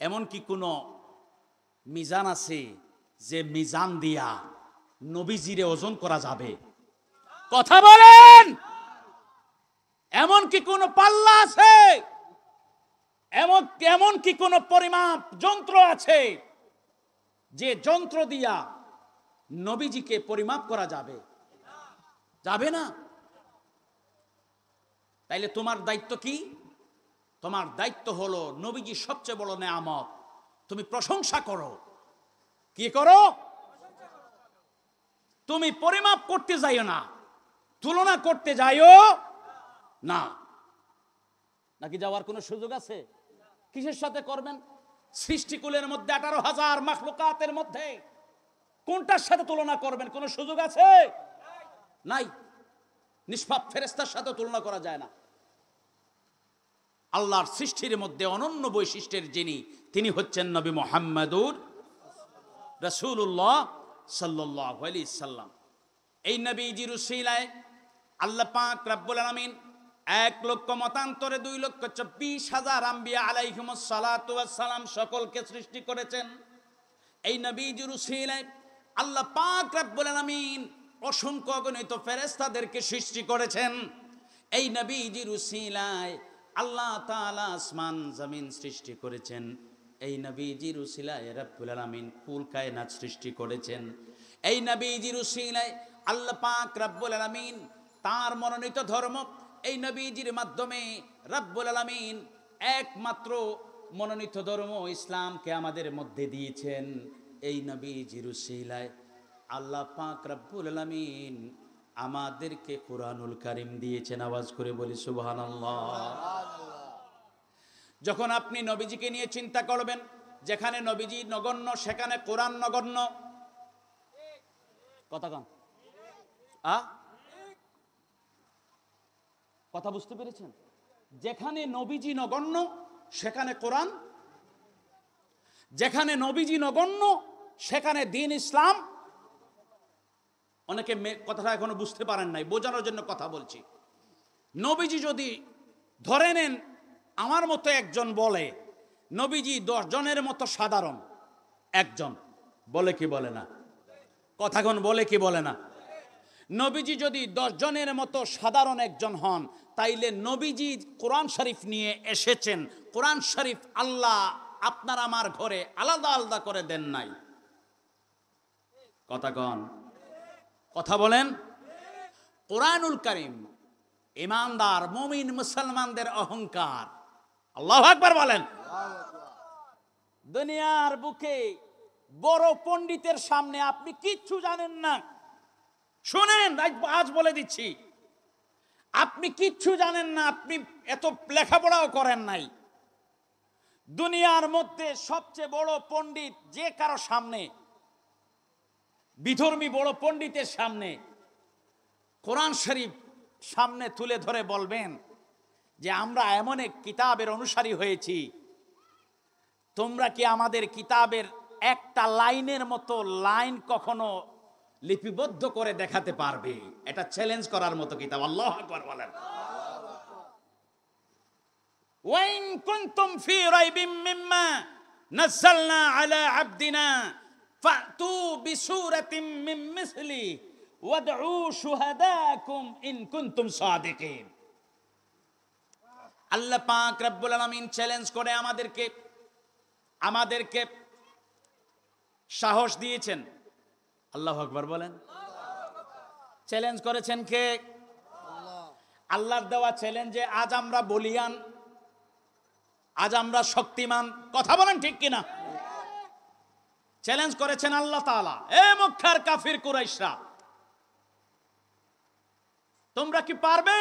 এমন কি কোনো মিজান আছে যে মিজান দিয়া নবীজিরে ওজন করা যাবে? কথা বলেন। এমন কি কোনো পাল্লা আছে? এমন কি কোনো পরিমাপ যন্ত্র আছে যে যন্ত্র দিয়া নবীজিকে পরিমাপ করা যাবে? যাবে না। তাইলে তোমার দায়িত্ব কি? তোমার দায়িত্ব হলো নবীজি সবচেয়ে বড় নেয়ামত, তুমি প্রশংসা করো। কি করো? তুমি পরিমাপ করতে যাইও না, তুলনা করতে যাইও না। নাকি যাওয়ার কোনো সুযোগ আছে? কিসের সাথে করবেন? সৃষ্টিকুলের মধ্যে 18,000 মাখলুকাতের মধ্যে কোনটার সাথে তুলনা করবেন? কোনো সুযোগ আছে? নাই। নিষ্পাপ ফেরেশতার সাথে তুলনা করা যায় না। আল্লাহর সৃষ্টির মধ্যে অনন্য বৈশিষ্ট্যের যিনি, তিনি হচ্ছেন নবী মুহাম্মদুর রাসূলুল্লাহ সাল্লাল্লাহু আলাইহি সাল্লাম। এই নবীজির উসিলায় আল্লাহ পাক রব্বুল আলামিন 1 লক্ষ মতান্তরে 2,24,000 আম্বিয়া আলাইহিমুস সালাতু ওয়াস সালাম সকলকে সৃষ্টি করেছেন। এই নবীজির উসিলায় আল্লাহ পাক রব্বুল আলামিন অসংখ্য অগণিত ফেরেশতাদেরকে সৃষ্টি করেছেন। এই নবীজির উসিলায় আল্লাহ তাআলা আসমান জমিন সৃষ্টি করেছেন। এই নবীজির উসিলায় রব্বুল আলামিন কুল কায়নাত সৃষ্টি করেছেন। এই নবীজির উসিলায় আল্লাহ পাক রব্বুল আলামিন তার মনোনীত ধর্ম, এই নবীজির মাধ্যমে রব্বুল আলামিন একমাত্র মনোনীত ধর্ম ইসলামকে আমাদের মধ্যে দিয়েছেন। এই নবীজির উসিলায় আল্লাহ পাক রব্বুল আলামিন আমাদেরকে কুরআনুল কারীম দিয়েছেন। আওয়াজ করে বলি সুবহানাল্লাহ। যখন আপনি নবীজিকে নিয়ে চিন্তা করবেন, যেখানে নবীজি নগণ্য সেখানে কোরআন নগণ্য। কথা কন, কথা বুঝতে পেরেছেন? যেখানে নবীজি নগণ্য সেখানে কোরআন, যেখানে নবীজি নগণ্য সেখানে দ্বীন ইসলাম। অনেকে কথাটা এখনো বুঝতে পারেন নাই, বোঝানোর জন্য কথা বলছি। নবীজি যদি ধরে নেন আমার মতো একজন বলে, নবীজি 10 জনের মতো সাধারণ একজন, বলে কি বলে না? কথাক্ষণ বলে কি বলে না? নবীজি যদি 10 জনের মতো সাধারণ একজন হন, তাইলে নবীজি কোরআন শরীফ নিয়ে এসেছেন। কোরআন শরীফ আল্লাহ আপনার আমার ঘরে আলাদা আলাদা করে দেন নাই। কথাক্ষণ কথা বলেন। কোরআনুল কারীম ঈমানদার মুমিন মুসলমানদের অহংকার। আল্লাহু আকবার বলেন। দুনিয়ার বুকে বড় পণ্ডিতের সামনে আপনি কিচ্ছু জানেন না। শুনেন, আজ বলে দিচ্ছি, আপনি কিচ্ছু জানেন না, আপনি এত লেখাপড়াও করেন নাই। দুনিয়ার মধ্যে সবচেয়ে বড় পণ্ডিত যে কারো সামনে, বিধর্মী বড় পণ্ডিতের সামনে কোরআন শরীফ সামনে তুলে ধরে বলবেন যে আমরা এমন এক কিতাবের অনুসারী হয়েছি, তোমরা কি আমাদের কিতাবের একটা লাইনের মতো লাইন কখনো লিপিবদ্ধ করে দেখাতে পারবে? এটা চ্যালেঞ্জ করার মতো কিতাব। আল্লাহু আকবার বলেন। ওয়াইন কুনতুম ফি রাইবিম মিম্মা নাযালনা আলা আবদিনা ফাতু বিসূরাতিম মিন মিসলি ওয়াদউ শুহাদাকুম ইন কুনতুম সাদিকিন। আল্লাহ পাক রব্বুল আলামিন চ্যালেঞ্জ করে আমাদেরকে সাহস দিয়েছেন। আল্লাহু আকবার বলেন। চ্যালেঞ্জ করেছেন কে? আল্লাহর দেওয়া চ্যালেঞ্জে আজ আমরা বলিয়ান, আজ আমরা শক্তিমান। কথা বলেন ঠিক কিনা? চ্যালেঞ্জ করেছেন আল্লাহ তাআলা, এ মক্কার কাফির কুরাইশরা, তোমরা কি পারবে?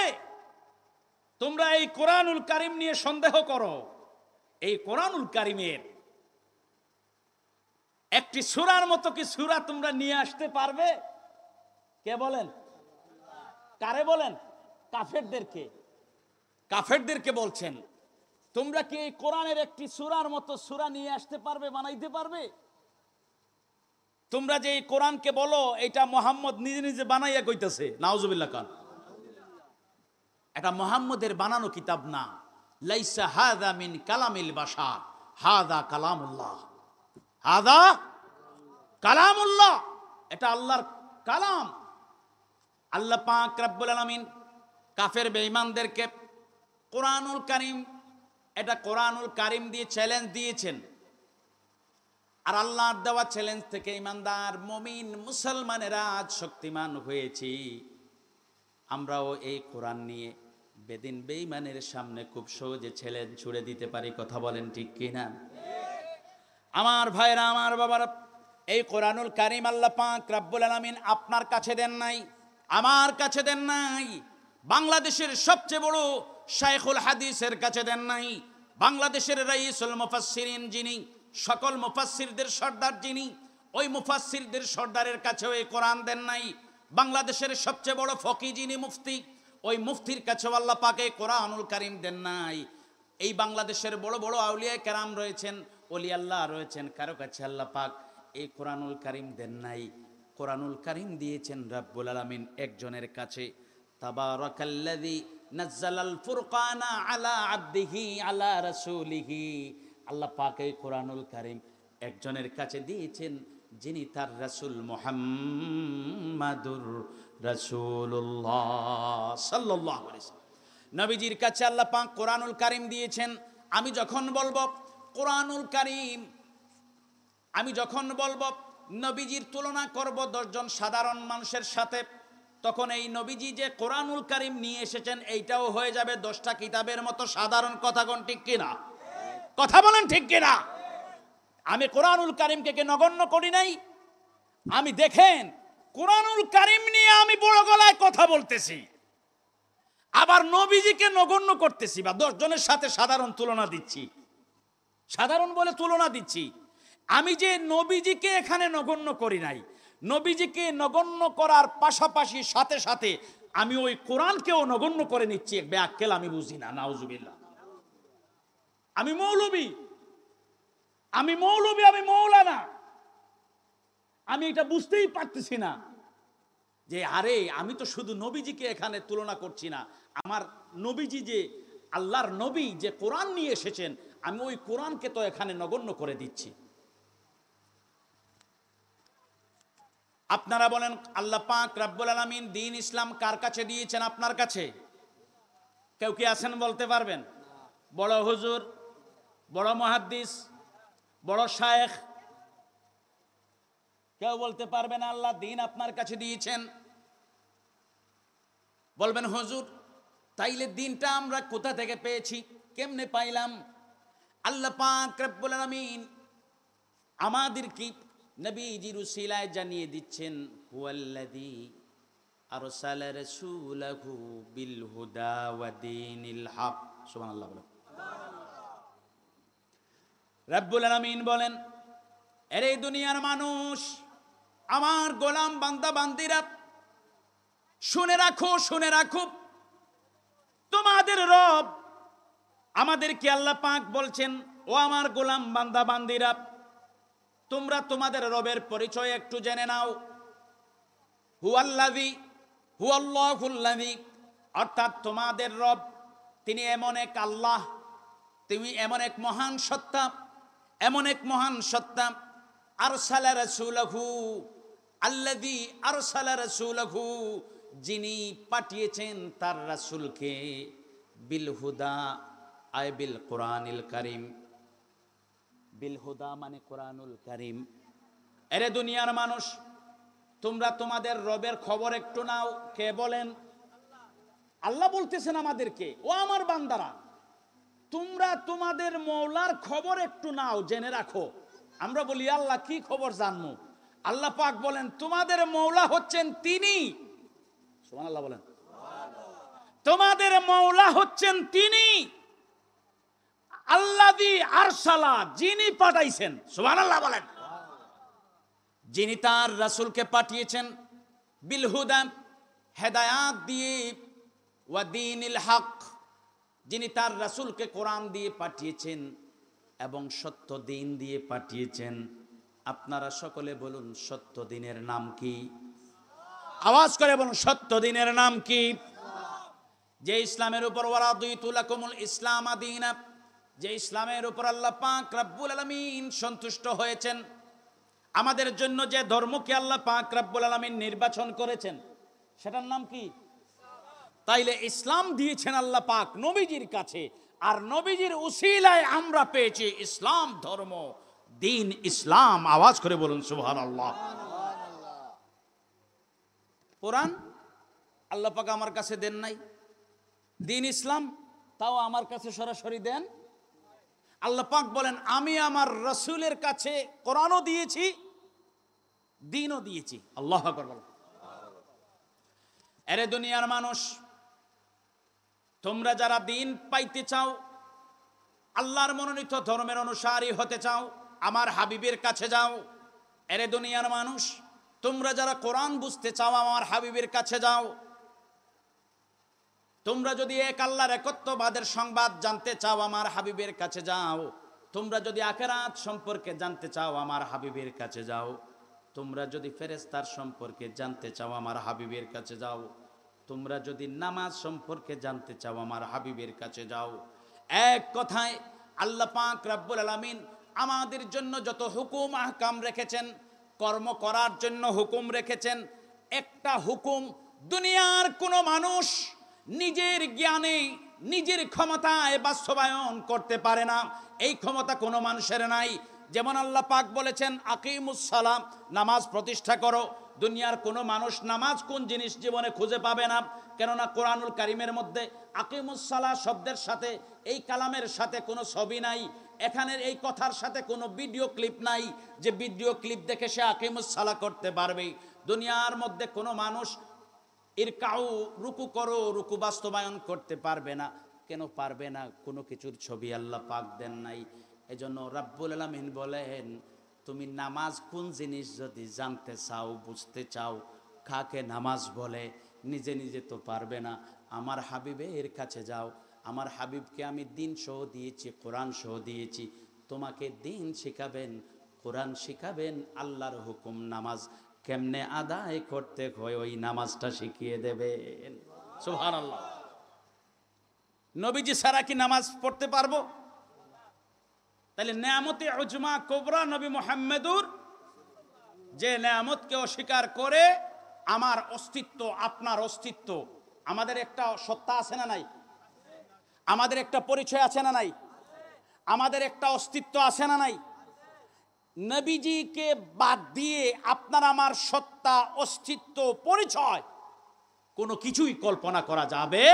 তোমরা এই কোরআনুল কারীম নিয়ে সন্দেহ করো, এই কোরআনুল কারীমের একটি সূরার মতো কি সূরা তোমরা নিয়ে আসতে পারবে? কে বলেন? কারে বলেন? কাফেরদেরকে। কাফেরদেরকে বলছেন, তোমরা কি এই কোরআনের একটি সূরার মতো সূরা নিয়ে আসতে পারবে, বানাইতে পারবে? তোমরা যে এই কোরআনকে বলো এটা মুহাম্মদ নিজে নিজে বানাইয়া কইতেছে, নাউজুবিল্লাহ খান, এটা মুহাম্মদের বানানো কিতাব না। লাইসা হাযা মিন কালামিল বাশার, হাযা কালামুল্লাহ, হাযা কালামুল্লাহ, এটা আল্লাহর কালাম। আল্লাহ পাক রব্বুল আলামিন কাফের বেঈমানদেরকে কোরআনুল কারীম, এটা কোরআনুল কারীম দিয়ে চ্যালেঞ্জ দিয়েছেন। আর আল্লাহর দেওয়া চ্যালেঞ্জ থেকে ইমানদার মুমিন মুসলমানেরা আজ শক্তিমান হয়েছি। আমরাও এই কোরআন নিয়ে বেদিন বেঈমানের সামনে খুব সহজে চ্যালেঞ্জ ছুড়ে দিতে পারি। কথা বলেন ঠিক কিনা? আমার ভাইরা, আমার বাবারা, এই কোরআনুল কারীম আল্লাহ পাক রব্বুল আলামিন আপনার কাছে দেন নাই, আমার কাছে দেন নাই, বাংলাদেশের সবচেয়ে বড় শাইখুল হাদিসের কাছে দেন নাই, বাংলাদেশের রাইসুল মুফাসসিরিন যিনি, সকল মুফাসসিরদের সর্দার যিনি, ওই মুফাসসিরদের সর্দারের কাছেও এই কোরআন দেন নাই। বাংলাদেশের সবচেয়ে বড় ফকি যিনি মুফতি, ওই মুফতির কাছেও আল্লাহ পাক এই কোরআনুল কারীম দেন নাই। এই বাংলাদেশের বড় বড় আউলিয়া কেরাম রয়েছেন, ওলি আল্লাহ রয়েছেন, কারো কাছে আল্লাহ পাক এই কোরআনুল কারীম দেন নাই। কোরআনুল কারীম দিয়েছেন রব্বুল আলামিন একজনের কাছে। তাবারাকাল্লাযী নাযালাল ফুরকানা আলা আবদিহি আলা রাসূলিহি, আল্লাহ পাক এই কোরআনুল কারীম একজনের কাছে দিয়েছেন যিনি তার রাসূল মুহাম্মাদুর রাসূলুল্লাহ সাল্লাল্লাহু আলাইহি ওয়াসাল্লাম। নবীজির কাছে আল্লাহ পাক কোরআনুল কারীম দিয়েছেন। আমি যখন বলবো কোরআনুল কারীম, আমি যখন বলবো নবীজির তুলনা করব 10 জন সাধারণ মানুষের সাথে, তখন এই নবীজি যে কোরআনুল কারীম নিয়ে এসেছেন এইটাও হয়ে যাবে 10টা কিতাবের মতো সাধারণ। কথা কোন ঠিক কিনা? কথা বলেন ঠিক কিনা? আমি কোরআনুল কারীমকে নগণ্য করি নাই। আমি দেখেন কোরআনুল কারীম নিয়ে আমি বড় গলায় কথা বলতেছি, আবার নবীজিকে নগণ্য করতেছি বা 10 জনের সাথে সাধারণ তুলনা দিচ্ছি, সাধারণ বলে তুলনা দিচ্ছি। আমি যে নবীজিকে এখানে নগণ্য করি নাই, নবীজিকে নগণ্য করার পাশাপাশি সাথে সাথে আমি ওই কোরআনকেও নগণ্য করে নিচ্ছি। বেআক্কেল আমি বুঝি না, নাউজুবিল্লাহ। আমি মৌলবী, আমি মৌলানা, আমি এটা বুঝতেই পারতেছি না যে আরে আমি তো শুধু নবীজিকে এখানে তুলনা করছি না, আমার নবীজি যে আল্লাহর নবী যে কোরআন নিয়ে এসেছেন, আমি ওই কোরআনকে তো এখানে নগণ্য করে দিচ্ছি। আপনারা বলেন আল্লাহ পাক রব্বুল আলামিন দ্বীন ইসলাম কার কাছে দিয়েছেন? আপনার কাছে। কেউ কি আছেন বলতে পারবেন? বড় হুজুর, বড় মুহাদ্দিস, বড় শায়েখ, কেউ বলতে পারবেন আল্লাহ দ্বীন আপনার কাছে দিয়েছেন? বলবেন হুজুর তাইলে দ্বীনটা আমরা কোথা থেকে পেয়েছি, কেমনে পাইলাম? আল্লাহ পাক রব্বুল আলামিন আমাদের কি নবীজির উসিলায় জানিয়ে দিচ্ছেন, হুয়াল্লাযী আরসালা রাসূলাহু বিল হুদা ওয়া দীনিল হক। সুবহানাল্লাহ বলেন। রব্বুল আলামিন বলেন, এরে দুনিয়ার মানুষ, আমার গোলাম বান্দা বান্দিরা, শুনে রাখো, শুনে রাখো, তোমাদের রব আমাদেরকে আল্লাহ পাক বলছেন, ও আমার গোলাম বান্দা বান্দিরা, তোমরা তোমাদের রবের পরিচয় একটু জেনে নাও। হুয়াল্লাযী হুয়াল্লাহুল্লাযী, অর্থাৎ তোমাদের রব তিনি এমন এক আল্লাহ, তিনি এমন এক মহান সত্তা, এমন এক মহান সত্তা। আরসালা রাসূলাহু, আল্লাযী আরসালা রাসূলাহু, যিনি পাঠিয়েছেন তার রাসূলকে, বিল হুদা আয় বিল কোরআনিল কারীম। বিল হুদা মানে কোরআনুল কারীম। এরে দুনিয়ার মানুষ, তোমরা তোমাদের রবের খবর একটু নাও। কে বলেন? আল্লাহ বলতেছেন আমাদেরকে, ও আমার বান্দারা, তোমরা তোমাদের মওলার খবর একটু নাও, জেনে রাখো। আমরা বলি আল্লাহ কি খবর জানবো? আল্লাহ পাক বলেন তোমাদের মওলা হচ্ছেন তিনি। সুবহানাল্লাহ বলেন। তোমাদের মওলা হচ্ছেন তিনি, আল্লাযী আরসালা, যিনি পাঠাইছেন। সুবহানাল্লাহ বলেন। যিনি তার রাসূলকে পাঠিয়েছেন বিল হুদা, হেদায়াত দিয়ে, ওয়া দীনিল হক, যিনি তার রাসূলকে কোরআন দিয়ে পাঠিয়েছেন এবং সত্য দিন দিয়ে পাঠিয়েছেন। আপনারা সকলে বলুন সত্য দিনের নাম কি? আওয়াজ করে বলুন সত্য দিনের নাম কি? যে ইসলামের উপর ওয়ারাদিতু লাকুমুল ইসলাম দীনা, যে ইসলামের উপর আল্লাহ পাক রব্বুল আলামিন সন্তুষ্ট হয়েছেন, আমাদের জন্য যে ধর্মকে আল্লাহ পাক রব্বুল আলামিন নির্বাচন করেছেন সেটার নাম কি? তাইলে ইসলাম দিয়েছেন আল্লাহ পাক নবীজির কাছে, আর নবীজির উসিলায় আমরা পেয়েছি ইসলাম ধর্ম, দিন ইসলাম। আওয়াজ করে বলুন সুবহানাল্লাহ। কোরআন আল্লাহ পাক আমার কাছে দেন নাই, দিন ইসলাম তাও আমার কাছে সরাসরি দেন। আল্লাহ পাক বলেন আমি আমার রাসূলের কাছে কোরআনও দিয়েছি, দিনও দিয়েছি। আল্লাহু আকবার বলেন। আরে দুনিয়ার মানুষ, তোমরা যারা দিন পাইতে চাও, আল্লাহর মনোনীত ধর্মের অনুসারী হতে চাও, আমার হাবিবের কাছে যাও। আরে দুনিয়ার মানুষ, তোমরা যারা কোরআন বুঝতে চাও, আমার হাবিবের কাছে যাও। তোমরা যদি এক আল্লাহর একত্ববাদের সংবাদ জানতে চাও, আমার হাবিবের কাছে যাও। তোমরা যদি আখিরাত সম্পর্কে জানতে চাও, আমার হাবিবের কাছে যাও। তোমরা যদি ফেরেশতার সম্পর্কে জানতে চাও, আমার হাবিবের কাছে যাও। তোমরা যদি নামাজ সম্পর্কে জানতে চাও, আমার হাবিবের কাছে যাও। এক কথায় আল্লাহ পাক রব্বুল আলামিন আমাদের জন্য যত হুকুম আহকাম রেখেছেন, কর্ম করার জন্য হুকুম রেখেছেন, একটা হুকুম দুনিয়ার কোনো মানুষ নিজের জ্ঞানে, নিজের ক্ষমতায় বাস্তবায়ন করতে পারে না। এই ক্ষমতা কোনো মানুষের নাই। যেমন আল্লাহ পাক বলেছেন আকিমুস সালাম, নামাজ প্রতিষ্ঠা করো। দুনিয়ার কোনো মানুষ নামাজ কোন জিনিস জীবনে খুঁজে পাবে না, কেননা কোরআনুল কারীমের মধ্যে আকিমুস সালাহ শব্দের সাথে, এই কালামের সাথে কোনো ছবি নাই। এখানের এই কথার সাথে কোনো ভিডিও ক্লিপ নাই যে ভিডিও ক্লিপ দেখে সে আকিমুস সালাহ করতে পারবে। দুনিয়ার মধ্যে কোনো মানুষ ইরকাউ, রুকু করো, রুকু বাস্তবায়ন করতে পারবে না। কেন পারবে না? কোনো কিছুর ছবি আল্লাহ পাক দেন নাই। এজন্য রাব্বুল আলামিন বলেন তুমি নামাজ কোন জিনিস যদি জানতে চাও, বুঝতে চাও, কাকে নামাজ বলে, নিজে নিজে তো পারবে না, আমার হাবিবের কাছে যাও। আমার হাবিবকে আমি দিন সহ দিয়েছি, কোরআন সহ দিয়েছি। তোমাকে দিন শিখাবেন, কোরআন শিখাবেন, আল্লাহর হুকুম নামাজ কেমনে আদায় করতে হয় ওই নামাজটা শিখিয়ে দেবেন। সুবহানাল্লাহ। নবীজি ছাড়া কি নামাজ পড়তে পারবো? তাহলে নেয়ামতে উজমা কুবরা নবী মুহাম্মদুর, যে নেয়ামতকে অস্বীকার করে আমার অস্তিত্ব, আপনার অস্তিত্ব, আমাদের একটা সত্তা আছে না নাই? আমাদের একটা পরিচয় আছে না নাই? আমাদের একটা অস্তিত্ব আছে না নাই? নবীজিকে বাদ দিয়ে আপনার আমার সত্তা, অস্তিত্ব, পরিচয় কোনো কিছুই কল্পনা করা যাবে?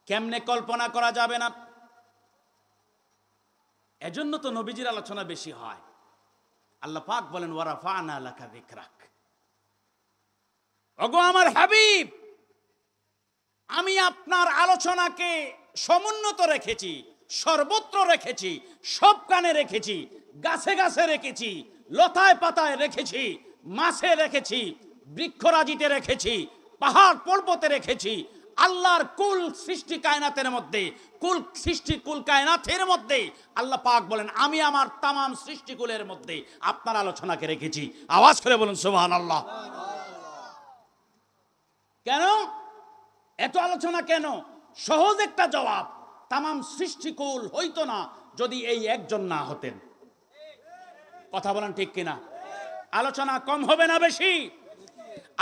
কেমনে কল্পনা করা যাবে না? এজন্য তো নবীজির আলোচনা বেশি হয়। আল্লাহ পাক বলেন ওয়ারাফা'না লাকা যিকরাক। ওগো আমার হাবিব, আমি আপনার আলোচনাকে সমুন্নত রেখেছি, সর্বত্র রেখেছি, সব কানে রেখেছি, গাছে গাছে রেখেছি, লতায় পাতায় রেখেছি, মাছে রেখেছি, বৃক্ষরাজিতে রেখেছি, পাহাড় পর্বতে রেখেছি। আল্লাহর কুল সৃষ্টি কায়নাতের মধ্যে, কুল সৃষ্টি কুল কায়নাতের মধ্যে আল্লাহ পাক বলেন আমি আমার তামাম সৃষ্টিকুলের মধ্যে আপনার আলোচনাকে রেখেছি। আওয়াজ করে বলুন সুবহানাল্লাহ। কেন এত আলোচনা? কেন? সহজ একটা জবাব, তামাম সৃষ্টিকুল হইতো না যদি এই একজন না হতেন। কথা বলেন ঠিক কিনা? আলোচনা কম হবে না বেশি?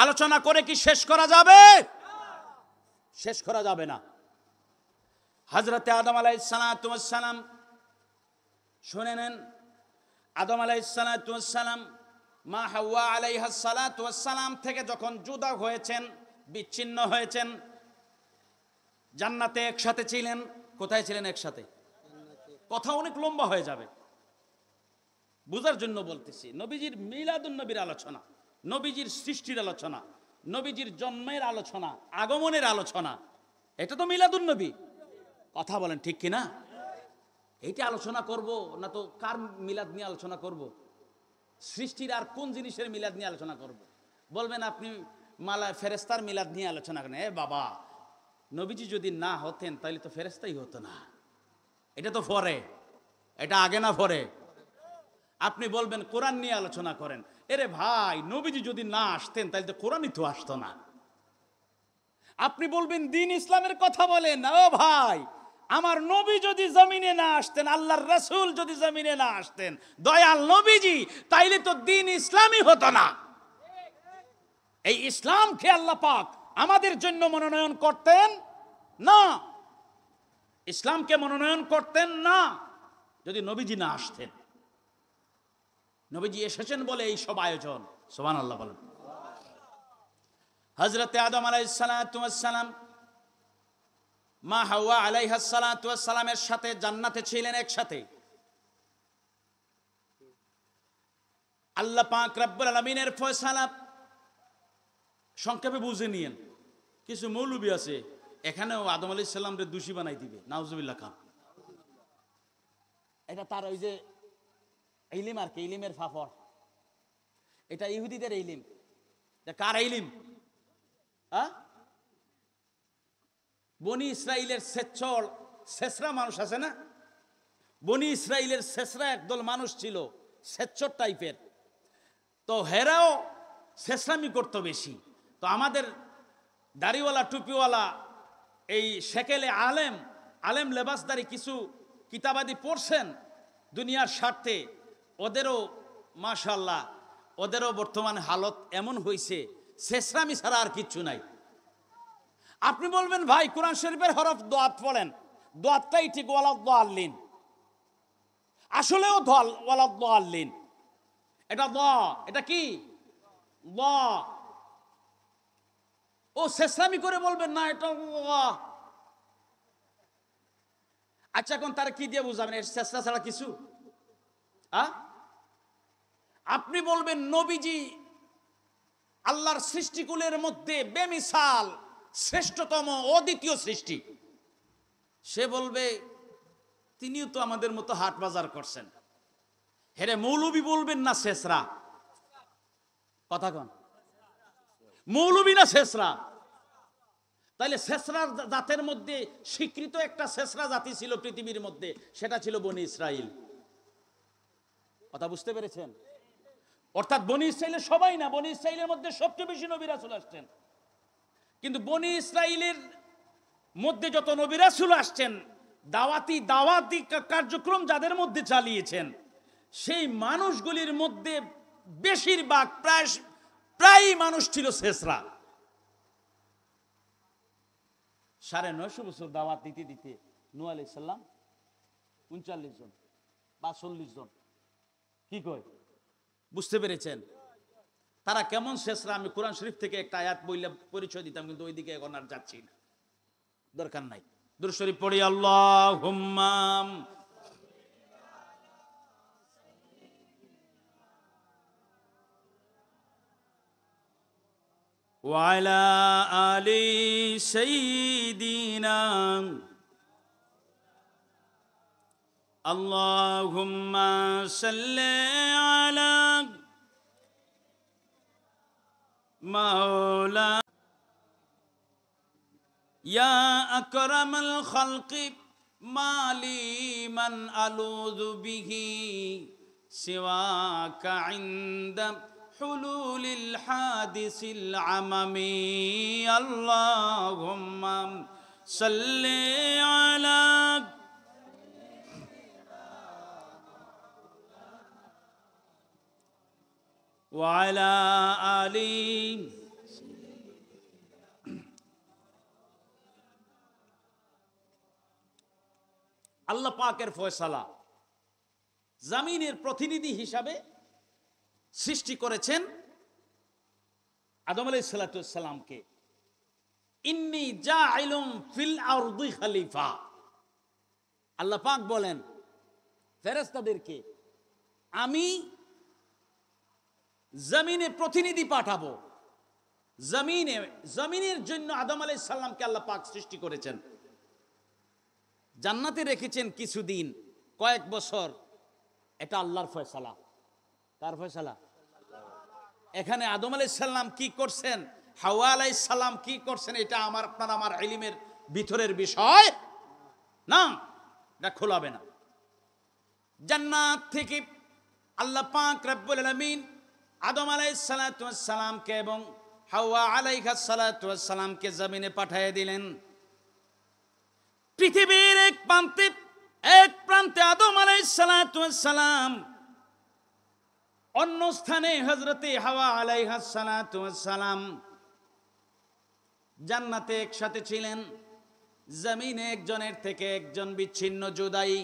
আলোচনা করে কি শেষ করা যাবে? শেষ করা যাবে না। হযরতে আদম আলাইহিস সালাতু ওয়াস সালাম, শুনে নেন, আদম আলাইহিস সালাতু ওয়াস সালাম মা হাওয়া আলাইহাস সালাতু ওয়াস সালাম থেকে যখন জুদা হয়েছেন, বিচ্ছিন্ন হয়েছেন, জান্নাতে একসাথে ছিলেন। কোথায় ছিলেন একসাথে? কথা অনেক লম্বা হয়ে যাবে। বুঝার জন্য বলতেছি। নবীজির মিলাদুন নবীর আলোচনা, নবীজির সৃষ্টির আলোচনা, নবীজির জন্মের আলোচনা, আগমনের আলোচনা, এটা তো মিলাদুন নবী। কথা বলেন ঠিক কিনা? এইটা আলোচনা করব না তো কার মিলাদ নিয়ে আলোচনা করব? সৃষ্টির আর কোন জিনিসের মিলাদ নিয়ে আলোচনা করব? বলবেন আপনি ফেরেস্তার মিলাদ নিয়ে আলোচনা করেন। বাবা, নবীজি যদি না হতেন তাহলে তো ফেরেস্তাই হতো না। এটা তো পরে, এটা আগে না পরে? আপনি বলবেন কোরআন নিয়ে আলোচনা করেন। এরে ভাই, নবীজি যদি না আসতেন তাহলে তো কোরআনই তো আসতো না। আপনি বলবেন দিন ইসলামের কথা বলেন। ও ভাই, আমার নবী যদি জমিনে না আসতেন, আল্লাহর রাসূল যদি জমিনে না আসতেন, দয়াল নবীজি, তাইলে তো দিন ইসলামই হতো না। এই ইসলামকে আল্লাহ পাক আমাদের জন্য মনোনয়ন করতেন না, ইসলামকে মনোনয়ন করতেন না যদি নবীজি না আসতেন। নবীজি এসেছেন বলে এই সব আয়োজন। সুবহানাল্লাহ বলেন। হযরত আদম আলাইহিস সালাতু ওয়াস সালাম মা হাওয়া আলাইহাস সালাতু ওয়াস সালামের সাথে জান্নাতে ছিলেন একসাথে। আল্লাহ পাক রব্বুল আলামিনের ফয়সালা সংক্ষেপে বুঝে নিয়েন। কিছু মৌলবী আছে এখানেও আদম আলাইহিস সালামকে দোষী বানাই দিবে, নাউজুবিল্লাহ খান। এটা তার ওই যে ইলিম আর কি, ইলিমের ফাফর। এটা ইহুদিদের ইলিম। এটা কার ইলিম? বনি ইসরাইলের শেষরা মানুষ আছে না, বনি ইসরাইলের শেষরা একদল মানুষ ছিল স্বেচ্ছর টাইপের। তো হেরাও শেষরামি করতো বেশি। তো আমাদের দাড়িওয়ালা টুপিওয়ালা এই সেকেলে আলেম লেবাসদারি কিছু কিতাবাদি পড়ছেন দুনিয়ার স্বার্থে, ওদেরও মাশাআল্লাহ, ওদেরও বর্তমানে হালত এমন হয়েছে শেষরামি ছাড়া আর কিচ্ছু নাই। আপনি বলবেন ভাই কোরআন শরীফের হরফ দোয়াত পড়েন, দোয়াতটাই ঠিক, ওয়ালাদ-দাল্লিন। আসলেও ওয়ালাদ-দাল্লিন, এটা এটা কি ও শেষরামি করে বলবেন না এটা। আচ্ছা, এখন তারা কি দিয়ে বুঝাবেন? এর শেষরা ছাড়া কিছু? আপনি বলবেন নবীজি আল্লাহর সৃষ্টিকুলের মধ্যে বেমিসাল শ্রেষ্ঠতম অদ্বিতীয় সৃষ্টি। সে বলবে তিনিও তো আমাদের মতো হাট বাজার করছেন। হেরে মৌলবী বলবেন না শেষরা? কথা কন, মৌলবী না শেষরা? তাইলে শেষরার জাতের মধ্যে স্বীকৃত একটা শেষরা জাতি ছিল পৃথিবীর মধ্যে, সেটা ছিল বনি ইসরাইল। কথা বুঝতে পেরেছেন? অর্থাৎ বনি ইসরাইলের সবাই না, বনি ইসরাইলের মধ্যে সবচেয়ে বেশি নবী রাসূল আসছেন। কিন্তু বনি ইসরাইলের মধ্যে যত নবী রাসূল আসছেন, দাওয়াতি কার্যক্রম যাদের মধ্যে চালিয়েছেন, সেই মানুষগুলির মধ্যে বেশিরভাগ প্রায় মানুষ ছিল শেষরা। 950 বছর দাওয়াত দিতে দিতে নূহ আলাইহিস সালাম 39 জন বা 40 জন, কি কয়? বুঝতে পেরেছেন তারা কেমন শেষরা? আমি কোরআন শরীফ থেকে একটা আয়াত বইলে পরিচয় দিতাম, কিন্তু ওইদিকে এখন আর যাচ্ছি না, দরকার নাই। দুরূদ শরীফ পড়ি, আল্লাহুম্মা ওয়া আলা আলি সাইয়্যিদিনা আল্লাহুম্মা সাল্লি আলা মাওলা ইয়া আকরামাল খালকি মালি মান আলুযু বিহি সিওয়াকা ইনদা হুলুলিল হাদিসিল আমামি আল্লাহুম্মা সাল্লি আলা ওয়া আলা আলি। আল্লাহ পাকের ফয়সালা, জামিনের প্রতিনিধি হিসাবে সৃষ্টি করেছেন আদম আলাইহিস সালাতু ওয়াস সালামকে। ইন্নী জাইলুম ফিল আরদি খলিফা। আল্লাহ পাক বলেন ফেরেশতাদেরকে আমি জমিনে প্রতিনিধি পাঠাবো। জমিনের জন্য আদম আলাইহিস সালামকে আল্লাহ পাক সৃষ্টি করেছেন, জান্নাতে রেখেছেন কিছুদিন, কয়েক বছর। এটা আল্লাহর ফয়সালা। কার ফয়সালা? এখানে আদম আলাইহিস সালাম কি করছেন, হাওয়া আলাইহিস সালাম কি করছেন, এটা আমার ইলমের ভিতরের বিষয় না, এটা খোলাবে না। জান্নাত থেকে আল্লাহ পাক রব্বুল আলামিন আদম আলাইহিস সালাতু ওয়াস সালামকে এবং হাওয়া আলাইহাস সালাতু ওয়াস সালামকে জমিনে পাঠিয়ে দিলেন। পৃথিবীর এক প্রান্তে আদম আলাইহিস সালাতু ওয়াস সালাম, অন্য স্থানে হযরতে হাওয়া আলাইহাস সালাতু ওয়াস সালাম জান্নাতে একসাথে ছিলেন। জমিনে একজনের থেকে একজন বিচ্ছিন্ন, জুদাই।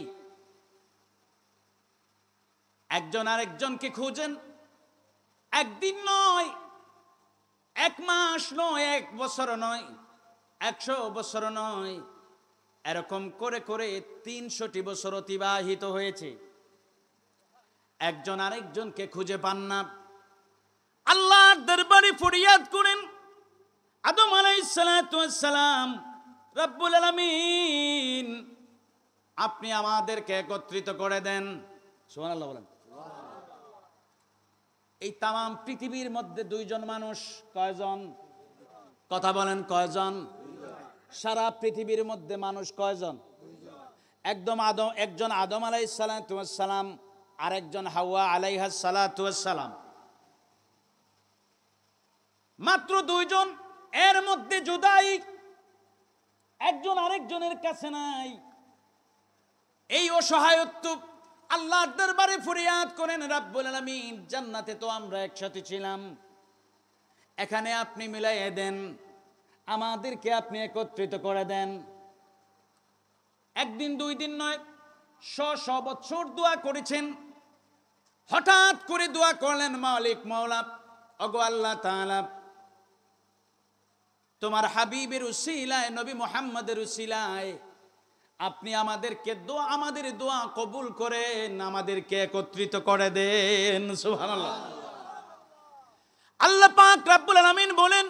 একজন আরেকজনকে খুঁজেন, একদিন নয়, এক মাস নয়, এক বছর নয়, 100 বছর নয়, এরকম করে করে 300টি বছর অতিবাহিত হয়েছে। একজন আরেকজনকে খুঁজে পান না। আল্লাহর দরবারে ফরিয়াদ করেন, আদম আলাইহিস সালাতু ওয়াস সালাম, রব্বুল আলামিন আপনি আমাদেরকে একত্রিত করে দেন। সুবহানাল্লাহ বলেন। এই তাম পৃথিবীর মধ্যে দুইজন মানুষ, কয়জন? কথা বলেন, কয়জন? সারা পৃথিবীর মধ্যে মানুষ কয়জন? একজন আদম আলাইহিস সালাতু ওয়াস সালাম, আরেকজন হাওয়া আলাইহাস সালাতু ওয়াস সালাম, মাত্র দুইজন। এর মধ্যে জুদাই, একজন আরেকজনের কাছে নাই। এই অসহায়ত্ব আল্লাহর দরবারে ফরিয়াদ করেন, রব্বুল আলামিন জান্নাতে তো আমরা একসাথে ছিলাম, এখানে আপনি মিলাইয়ে দেন, আমাদেরকে আপনি একত্রিত করে দেন। একদিন দুই দিন নয়, 100 বছর দোয়া করেছেন। হঠাৎ করে দোয়া করলেন, মালিক মাওলা, ওগো আল্লাহ তাআলা, তোমার হাবিবের উসিলায়, নবী মুহাম্মদের উসিলায় আপনি আমাদের দোয়া কবুল করেন, আমাদেরকে একত্রিত করে দেন। সুবহানাল্লাহ। আল্লাহ পাক রব্বুল আলামিন বলেন,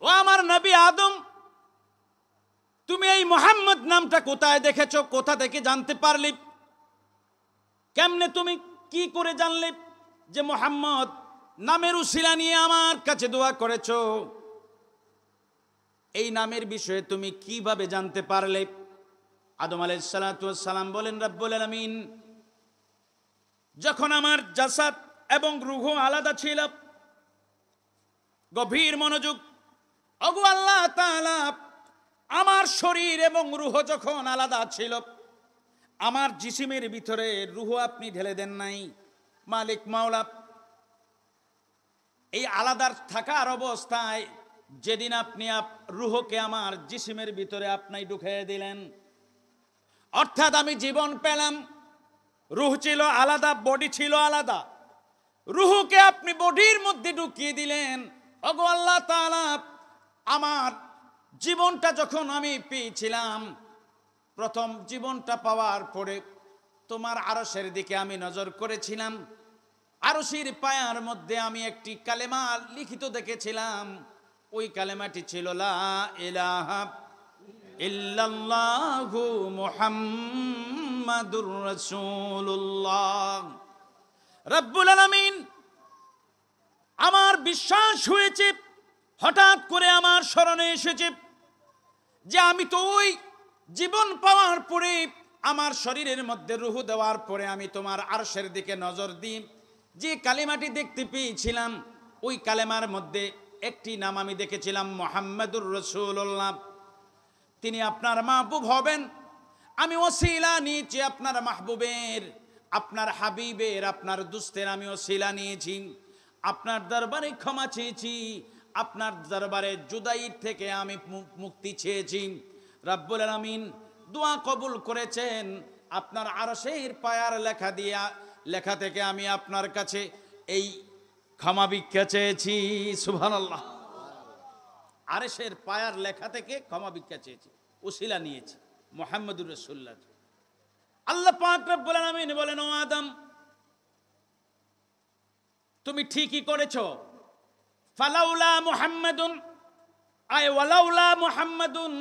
ও আমার নবী আদম, তুমি এই মুহাম্মদ নামটা কোথায় দেখেছো? কোথা থেকে জানতে পারলে? কেমনে তুমি কি করে জানলে যে মুহাম্মদ নামের উসিলা নিয়ে আমার কাছে দোয়া করেছো? এই নামের বিষয়ে তুমি কিভাবে জানতে পারলে? আদম আলাইহিস সালাতু ওয়াস সালাম বলেন, রব্বুল আলামিন যখন আমার জাসাদ এবং রূহ আলাদা ছিল, গভীর মনোযোগ, ওগো আল্লাহ তাআলা, আমার শরীর এবং রূহ যখন আলাদা ছিল, আমার জিসিমের ভিতরে রূহ আপনি ঢেলে দেন নাই। মালিক মাওলা, এই আলাদা থাকার অবস্থায় যেদিন আপনি রূহকে আমার জিসিমের ভিতরে আপনি ঢুকিয়ে দিলেন, অর্থাৎ আমি জীবন পেলাম। রূহ ছিল আলাদা, বডি ছিল আলাদা, রূহকে আপনি বডির মধ্যে ঢুকিয়ে দিলেন। ওগো আল্লাহ তাআলা, আমার জীবনটা যখন আমি পেয়েছিলাম, প্রথম জীবনটা পাওয়ার পরে তোমার আরশের দিকে আমি নজর করেছিলাম। আরশের পায়ার মধ্যে আমি একটি কালেমা লিখিত দেখেছিলাম। ওই কালেমাটি ছিল লা ইলাহা ইল্লাল্লাহু মুহাম্মাদুর রাসূলুল্লাহ। রব্বুল আলামিন, আমার বিশ্বাস হয়েছে, হঠাৎ করে আমার স্মরণে এসেছে যে আমি তো ওই জীবন পাওয়ার পরে, আমার শরীরের মধ্যে রূহ দেওয়ার পরে আমি তোমার আরশের দিকে নজর দিই, যে কালেমাটি দেখতে পেয়েছিলাম, ওই কালেমার মধ্যে একটি নাম আমি দেখেছিলাম, মুহাম্মাদুর রাসূলুল্লাহ। তিনি আপনার মাহবুব হবেন। আমি ওসিলা নিয়েছি আপনার মাহবুবের, আপনার হাবিবের, আপনার দুস্তের আমি ওসিলা নিয়েছি। আপনার দরবারে ক্ষমা চেয়েছি, আপনার দরবারে জুদাইর থেকে আমি মুক্তি চেয়েছি। রব্বুল আলামিন দোয়া কবুল করেছেন। আপনার আরশের পায়ার লেখা থেকে আমি আপনার কাছে এই ক্ষমা ভিক্ষা চেয়েছি। সুবহানাল্লাহ। আরশের পায়ার লেখা থেকে ক্ষমা ভিক্ষা চেয়েছি, ওসিলা নিয়েছি মুহাম্মদুর রাসূলুল্লাহ। আল্লাহ পাক রব্বুল আলামিন বলেন, ও আদম, তুমি ঠিকই করেছো। ফালাউলা মুহাম্মাদুন আয় ওয়ালাউলা মুহাম্মাদুন,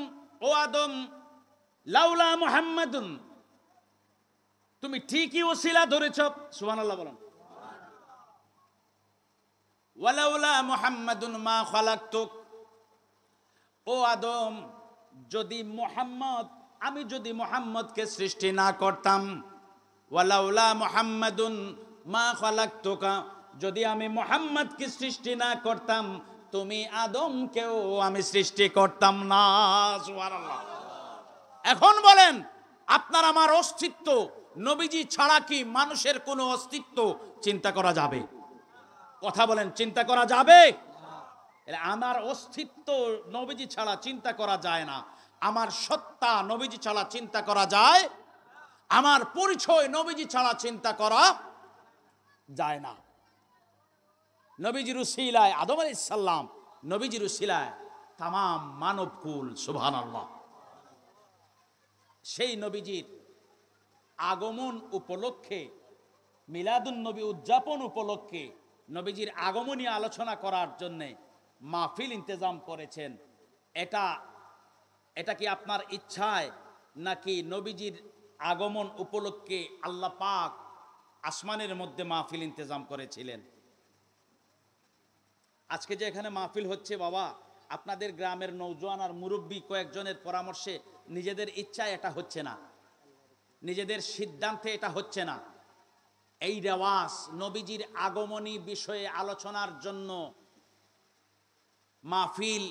ও আদম লাউলা মুহাম্মাদুন, তুমি ঠিকই ওসিলা ধরেছ। সুবহানাল্লাহ বলেন। ওয়ালাউলা মুহাম্মাদুন মা খালাকতুক, ও আদম যদি মুহাম্মদ, আমি যদি মুহাম্মদকে সৃষ্টি না করতাম, ওয়ালাউলা মুহাম্মাদুন মা খালাকতুকা, যদি আমি মুহাম্মদকে সৃষ্টি না করতাম, তুমি আদমকেও আমি সৃষ্টি করতাম না। সুবহানাল্লাহ। এখন বলেন, আপনার আমার অস্তিত্ব নবীজি ছাড়া কি মানুষের কোনো অস্তিত্ব চিন্তা করা যাবে? কথা বলেন, চিন্তা করা যাবে? আমার অস্তিত্ব নবীজি ছাড়া চিন্তা করা যায় না। আমার সত্তা নবীজি ছাড়া চিন্তা করা যায়, আমার পরিচয় নবীজি ছাড়া চিন্তা করা যায় না। নবীজির উসিলায় আদম আলাইহিস সালাম, নবীজির উসিলায় তামাম মানবকুল। সুবহানাল্লাহ। সেই নবীজির আগমন উপলক্ষে, মিলাদুন নবী উদযাপন উপলক্ষে নবীজির আগমনী আলোচনা করার জন্য মাহফিল ইন্তজাম করেছেন। এটা কি আপনার ইচ্ছায়, নাকি নবীজির আগমন উপলক্ষে আল্লাহ পাক আসমানের মধ্যে মাহফিল ইন্তজাম করেছিলেন? আজকে যে এখানে মাহফিল হচ্ছে বাবা, আপনাদের গ্রামের নওজোয়ান আর মুরব্বী কয়েকজনের পরামর্শে, নিজেদের ইচ্ছায় এটা হচ্ছে না, নিজেদের সিদ্ধান্তে এটা হচ্ছে না। এই রেওয়াজ নবীজির আগমনী বিষয়ে আলোচনার জন্য মাহফিল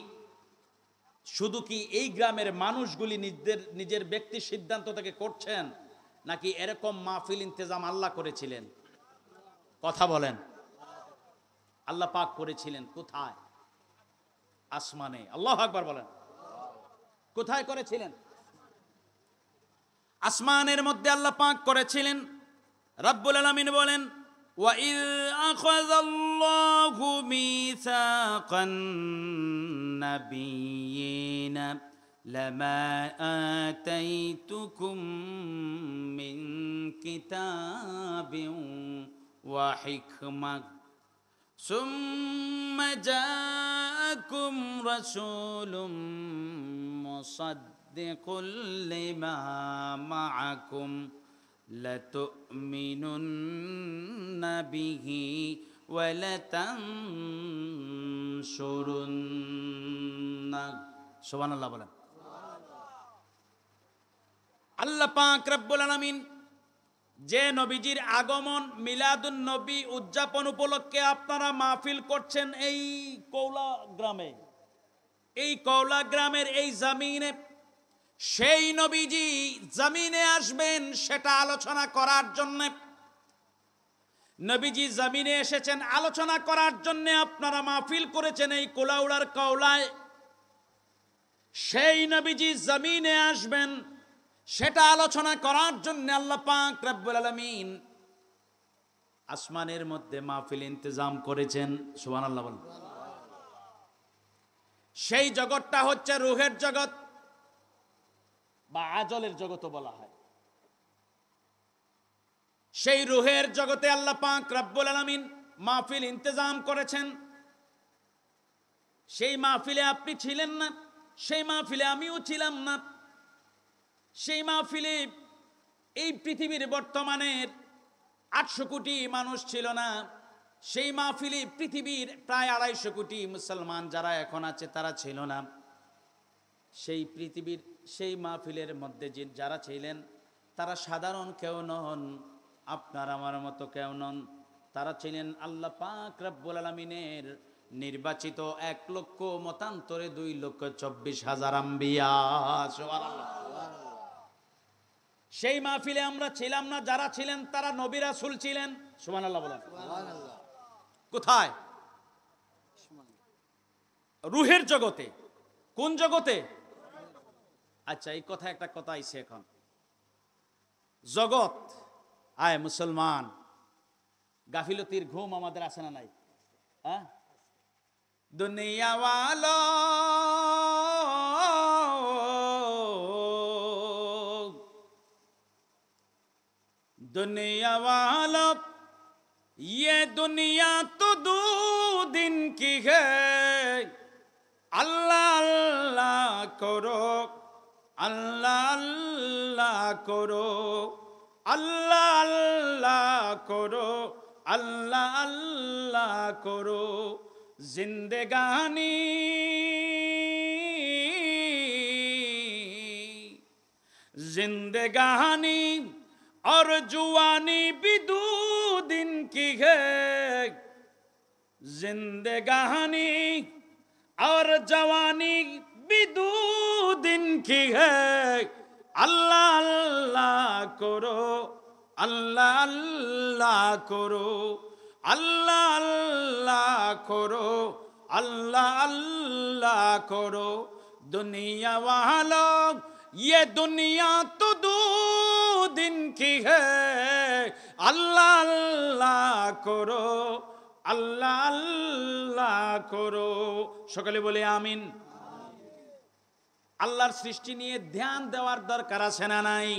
শুধু কি এই গ্রামের মানুষগুলি নিজের ব্যক্তি সিদ্ধান্ত থেকে করছেন, নাকি এরকম মাহফিল ইন্তজাম আল্লাহ করেছিলেন? কথা বলেন। আল্লাহ পাক করেছিলেন। কোথায়? আসমানে। আল্লাহু আকবার বলেন। কোথায় করেছিলেন? আসমানের মধ্যে আল্লাহ পাক করেছিলেন। রব্বুল আলামিন বলেন, وَإِذْ أَخَذَ اللَّهُ مِيثَاقَ النَّبِيِّينَ لَمَا آتَيْتُكُم مِّن كِتَابٍ وَحِكْمَةٍ ثُمَّ جَاءَكُمْ رَسُولٌ مُصَدِّقٌ لِّمَا مَعَكُمْ لَتُؤْمِنُنَّ بِهِ وَلَتَنصُرُنَّهُ। সুবহানাল্লাহ বলেন। আল্লাহ পাক রব্বুল আলামিন যে নবীজির আগমন মিলাদুন নবী উদযাপন উপলক্ষে আপনারা মাহফিল করছেন এই কৌলা গ্রামে, এই কৌলা গ্রামের এই জমিনে, সেই নবীজি জমিনে আসবেন সেটা আলোচনা করার জন্য। নবীজি জমিনে এসেছেন আলোচনা করার জন্য আপনারা মাহফিল করেছেন এই কোলাউড়ার কওলায়। সেই নবীজি জমিনে আসবেন সেটা আলোচনা করার জন্য আল্লাহ পাক রব্বুল আলামিন আসমানের মধ্যে মাহফিল ইন্তজাম করেছেন। সুবহানাল্লাহ বলেন। সেই জগৎটা হচ্ছে রূহের জগৎ বা আজলের জগৎও বলা হয়। সেই রূহের জগতে আল্লাহ পাক রব্বুল আলামিন মাহফিল ইন্তজাম করেছেন। সেই মাহফিলে আপনি ছিলেন না, সেই মাহফিলে আমিও ছিলাম না। সেই মাহফিলে এই পৃথিবীর বর্তমানের 800 কোটি মানুষ ছিল না। সেই মাহফিলে পৃথিবীর প্রায় 250 কোটি মুসলমান যারা এখন আছে তারা ছিল না। সেই পৃথিবীর সেই মাহফিলের মধ্যে যারা ছিলেন তারা সাধারণ কেউ নন, আপনার আমার মতো কেউ নন। তারা ছিলেন আল্লাহ পাক রব্বুল আলামিনের নির্বাচিত 1 লক্ষ মতান্তরে 2,24,000 আম্বিয়া। সুবহানাল্লাহ। সেই মাহফিলে আমরা ছিলাম না, যারা ছিলেন তারা নবী রাসূল ছিলেন। সুবহানাল্লাহ বলেন। কোথায়? রূহের জগতে। কোন জগতে? আচ্ছা, এই কথা একটা কথা আইছে এখন। জগৎ আয় মুসলমান, গাফিলতির ঘুম আমাদের আছে না নাই? হ্যাঁ, দুনিয়া ওয়ালো दुनिया वालों ये दुनिया तो दो दिन की है अल्लाह अल्लाह करो अल्लाह अल्लाह करो अल्लाह अल्लाह करो अल्लाह अल्लाह करो जिंदगानी जिंदगानी और जुवानी भी दो दिन की है जिंदगानी और जवानी भी दो दिन की है अल्लाह अल्लाह करो अल्लाह अल्लाह करो अल्लाह अल्लाह करो अल्लाह अल्लाह करो दुनिया वालों ये दुनिया तो दो दिन की है अल्लाह अल्लाह करो अल्लाह अल्लाह करो সকলে বলে আমিন আল্লাহর সৃষ্টি নিয়ে ধ্যান দেওয়ার দরকার আছে না নাই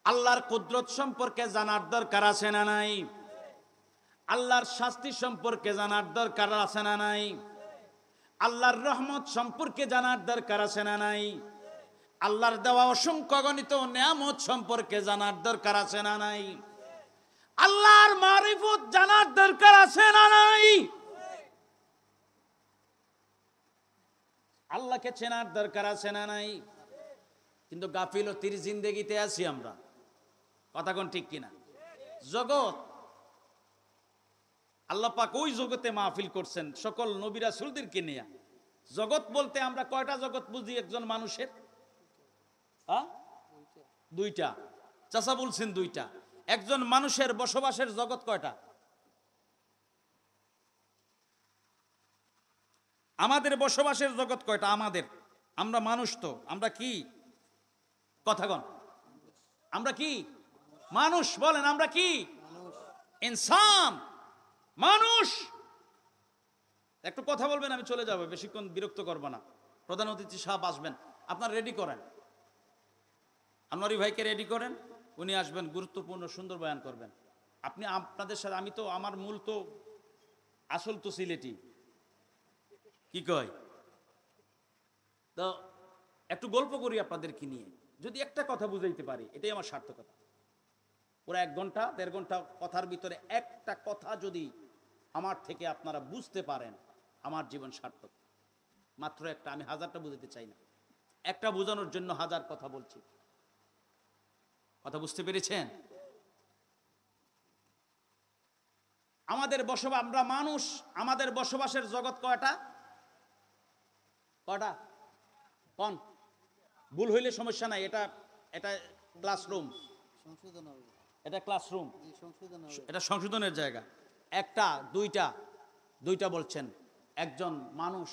আল্লাহর কুদরত সম্পর্কে জানার দরকার আছে না নাই আল্লাহর শাস্তি সম্পর্কে জানার দরকার আছে না নাই আল্লাহর রহমত সম্পর্কে জানার দরকার আছে না নাই আল্লাহর দেওয়া অসংখ্য গণিত নিয়ামত সম্পর্কে জানার দরকার আছে না নাই আল্লাহর মারিফত জানার দরকার আছে না নাই আল্লাহকে চেনার দরকার আছে না নাই কিন্তু গাফিলতির জিন্দেগিতে আছি আমরা কথা কোন ঠিক কিনা জগৎ আল্লাহ পাক ওই জগতে মাহফিল করছেন সকল নবী রাসূলদেরকে নিয়ে জগৎ বলতে আমরা কয়টা জগৎ বুঝি একজন মানুষের দুইটা চাচা বলছেন দুইটা একজন মানুষের বসবাসের জগৎ কয়টা আমাদের বসবাসের জগৎ কয়টা আমাদের আমরা মানুষ তো আমরা কি কথা কন আমরা কি মানুষ বলেন আমরা কি ইনসান মানুষ একটু কথা বলবেন আমি চলে যাব বেশিক্ষণ বিরক্ত করব না প্রধান অতিথি সাহেব আসবেন আপনারা রেডি করেন আনোয়ারি ভাইকে রেডি করেন উনি আসবেন গুরুত্বপূর্ণ সুন্দর বয়ান করবেন আপনি আপনাদের সাথে আমি তো আমার মূল তো আসল তো সিলেটি কি কয় তো একটু গল্প করি আপনাদেরকে নিয়ে যদি একটা কথা বুঝাইতে পারি এটাই আমার সার্থকতা পুরো 1 ঘন্টা 1.5 ঘন্টা কথার ভিতরে একটা কথা যদি আমার থেকে আপনারা বুঝতে পারেন আমার জীবন সার্থক মাত্র একটা আমি 1000টা বুঝাতে চাই না একটা বোঝানোর জন্য 1000 কথা বলছি কথা বুঝতে পেরেছেন আমাদের বসবাস আমরা মানুষ আমাদের বসবাসের জগৎ কয়টা কয়টা কোন ভুল হইলে সমস্যা নাই এটা এটা ক্লাসরুম সংশোধন হবে এটা ক্লাসরুম এটা সংশোধনের জায়গা একটা দুইটা বলছেন একজন মানুষ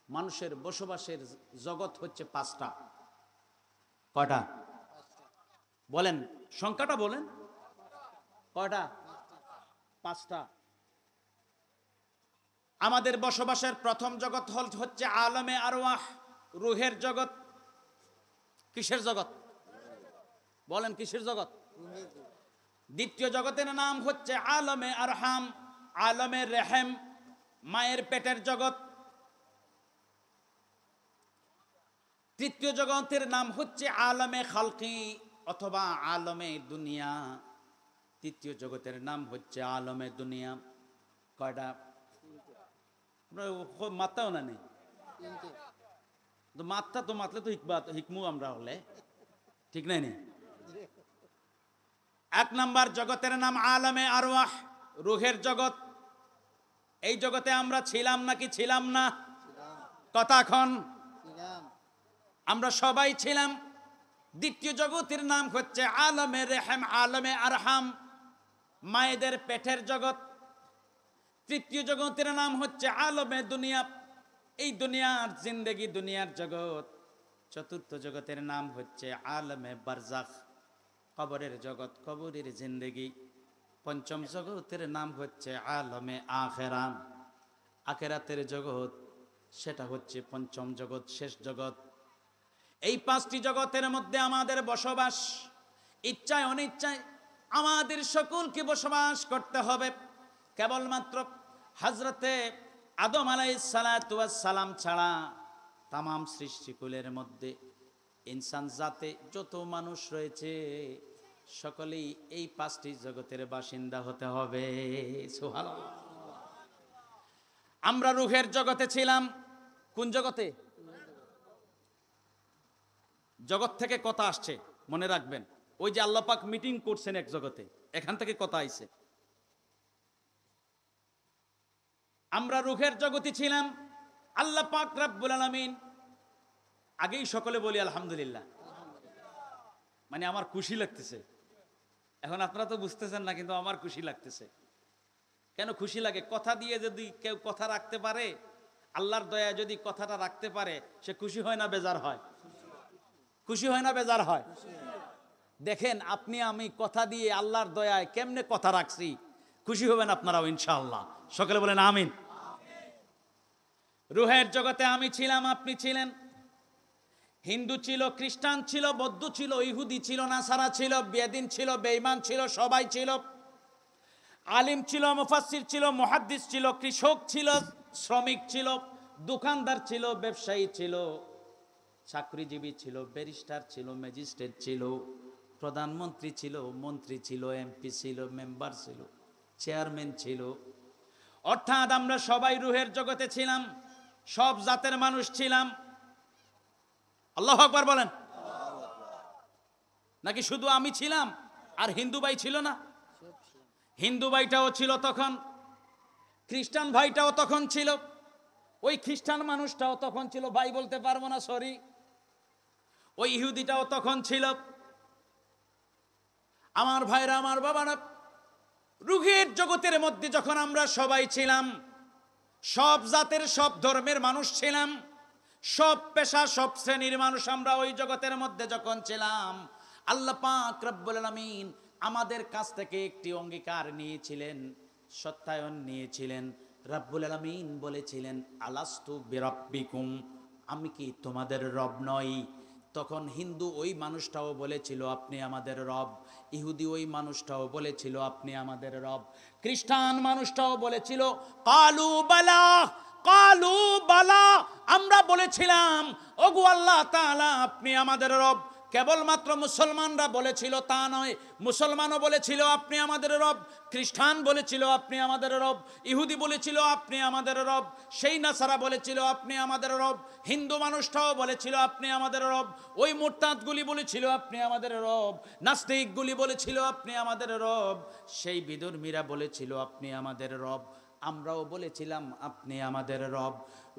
মানুষের বসবাসের জগৎ হচ্ছে 5টা কয়টা বলেন সংখ্যাটা বলেন কয়টা 5টা আমাদের বসবাসের প্রথম জগৎ হচ্ছে আলমে আরওয়াহ রূহের জগৎ কিসের জগৎ বলেন কিসের জগৎ দ্বিতীয় জগতের নাম হচ্ছে আলমে আরহাম আলমে রেহেম মায়ের পেটের জগৎ তৃতীয় জগতের নাম হচ্ছে আলমে খালকি অথবা আলমে দুনিয়া তৃতীয় জগতের নাম হচ্ছে আলমে দুনিয়া কয়টা মাত্রাও না নেই মাত্রা তো মাতলে তো হিকমু আমরা হলে ঠিক নাই 1 নাম্বার জগতের নাম আলমে আরওয়াহ রূহের জগৎ এই জগতে আমরা ছিলাম নাকি ছিলাম না কথা এখন আমরা সবাই ছিলাম দ্বিতীয় জগতের নাম হচ্ছে আলমে রেহেম আলমে আরহাম মায়েদের পেটের জগৎ তৃতীয় জগতের নাম হচ্ছে আলমে দুনিয়া এই দুনিয়ার জিন্দেগি দুনিয়ার জগৎ চতুর্থ জগতের নাম হচ্ছে আলমে বারজাখ কবরের জগৎ কবরের জিন্দেগি পঞ্চম জগতের নাম হচ্ছে আলমে আখেরাত আখেরাতের জগৎ সেটা হচ্ছে পঞ্চম জগৎ শেষ জগৎ এই 5টি জগতের মধ্যে আমাদের বসবাস ইচ্ছায় অনিচ্ছায় আমাদের সকলকে বসবাস করতে হবে কেবলমাত্র হযরতে আদম আলাইহিস সালাতু ওয়াস সালাম ছাড়া তামাম সৃষ্টিকুলের মধ্যে ইনসান জাতে যত মানুষ রয়েছে সকলেই এই পাঁচটি জগতের বাসিন্দা হতে হবে। সুবহানাল্লাহ। আমরা রূহের জগতে ছিলাম। কোন জগতে? জগৎ থেকে কথা আসছে, মনে রাখবেন। ওই যে আল্লাহ পাক মিটিং করছেন এক জগতে, এখান থেকে কথা আইছে। আমরা রূহের জগতে ছিলাম। আল্লাহ পাক রব্বুল আলামিন, আগেই সকলে বলি আলহামদুলিল্লাহ। মানে আমার খুশি লাগতেছে। এখন আপনারা তো বুঝতেছেন না, কিন্তু আমার খুশি লাগতেছে। কেন খুশি লাগে? কথা দিয়ে যদি কেউ কথা রাখতে পারে, আল্লাহর দয়া যদি কথাটা রাখতে পারে, সে খুশি হয় না বেজার হয়? খুশি হয় না বেজার হয়? দেখেন আপনি আমি কথা দিয়ে আল্লাহর দয়ায় কেমনে কথা রাখছি, খুশি হবেন আপনারাও ইনশাআল্লাহ। সকলে বলেন আমিন। রূহের জগতে আমি ছিলাম, আপনি ছিলেন। হিন্দু ছিল, খ্রিস্টান ছিল, বৌদ্ধ ছিল, ইহুদি ছিল, নাসারা ছিল, বেদিন ছিল, বেঈমান ছিল, সবাই ছিল। আলিম ছিল, মুফাসসির ছিল, মুহাদ্দিস ছিল, কৃষক ছিল, শ্রমিক ছিল, দোকানদার ছিল, ব্যবসায়ী ছিল, চাকরিজীবী ছিল, ব্যারিস্টার ছিল, ম্যাজিস্ট্রেট ছিল, প্রধানমন্ত্রী ছিল, মন্ত্রী ছিল, এমপি ছিল, মেম্বার ছিল, চেয়ারম্যান ছিল। অর্থাৎ আমরা সবাই রূহের জগতে ছিলাম, সব জাতের মানুষ ছিলাম। আল্লাহু আকবার বলেন। নাকি শুধু আমি ছিলাম আর হিন্দু ভাই ছিল না? হিন্দু ভাইটাও ছিল তখন, খ্রিস্টান ভাইটাও তখন ছিল, ওই খ্রিস্টান মানুষটাও তখন ছিল, ভাই বলতে পারবো না, সরি। ওই ইহুদিটাও তখন ছিল। আমার ভাইরা, আমার বাবারা, রূহের জগতের মধ্যে যখন আমরা সবাই ছিলাম, সব জাতের সব ধর্মের মানুষ ছিলাম, সব পেশা সব শ্রেণীর মানুষ আমরা ওই জগতের মধ্যে যখন ছিলাম, আল্লাহ পাক রব্বুল আলামিন আমাদের কাছ থেকে একটি অঙ্গীকার নিয়েছিলেন, সত্যায়ন নিয়েছিলেন। রব্বুল আলামিন বলেছিলেন, আলাস্তু বিরাব্বিকুম, আমি কি তোমাদের রব নই? তখন হিন্দু ওই মানুষটাও বলেছিল, আপনি আমাদের রব। ইহুদি ওই মানুষটাও বলেছিল, আপনি আমাদের রব। খ্রিস্টান মানুষটাও বলেছিল, কালু বালা, কালু বালা, আমরা বলেছিলাম, ওগো আল্লাহ তাআলা আপনি আমাদের রব। কেবলমাত্র মুসলমানরা বলেছিল তা নয়, মুসলমানও বলেছিল আপনি আমাদের রব, খ্রিস্টান বলেছিল আপনি আমাদের রব, ইহুদি বলেছিল আপনি আমাদের রব, সেই নাসারা বলেছিল আপনি আমাদের রব, হিন্দু মানুষটাও বলেছিল আপনি আমাদের রব, ওই মুরতাদগুলি বলেছিল আপনি আমাদের রব, নাস্তিকগুলি বলেছিল আপনি আমাদের রব, সেই বিধর্মীরা বলেছিল আপনি আমাদের রব, আমরাও বলেছিলাম আপনি আমাদের রব।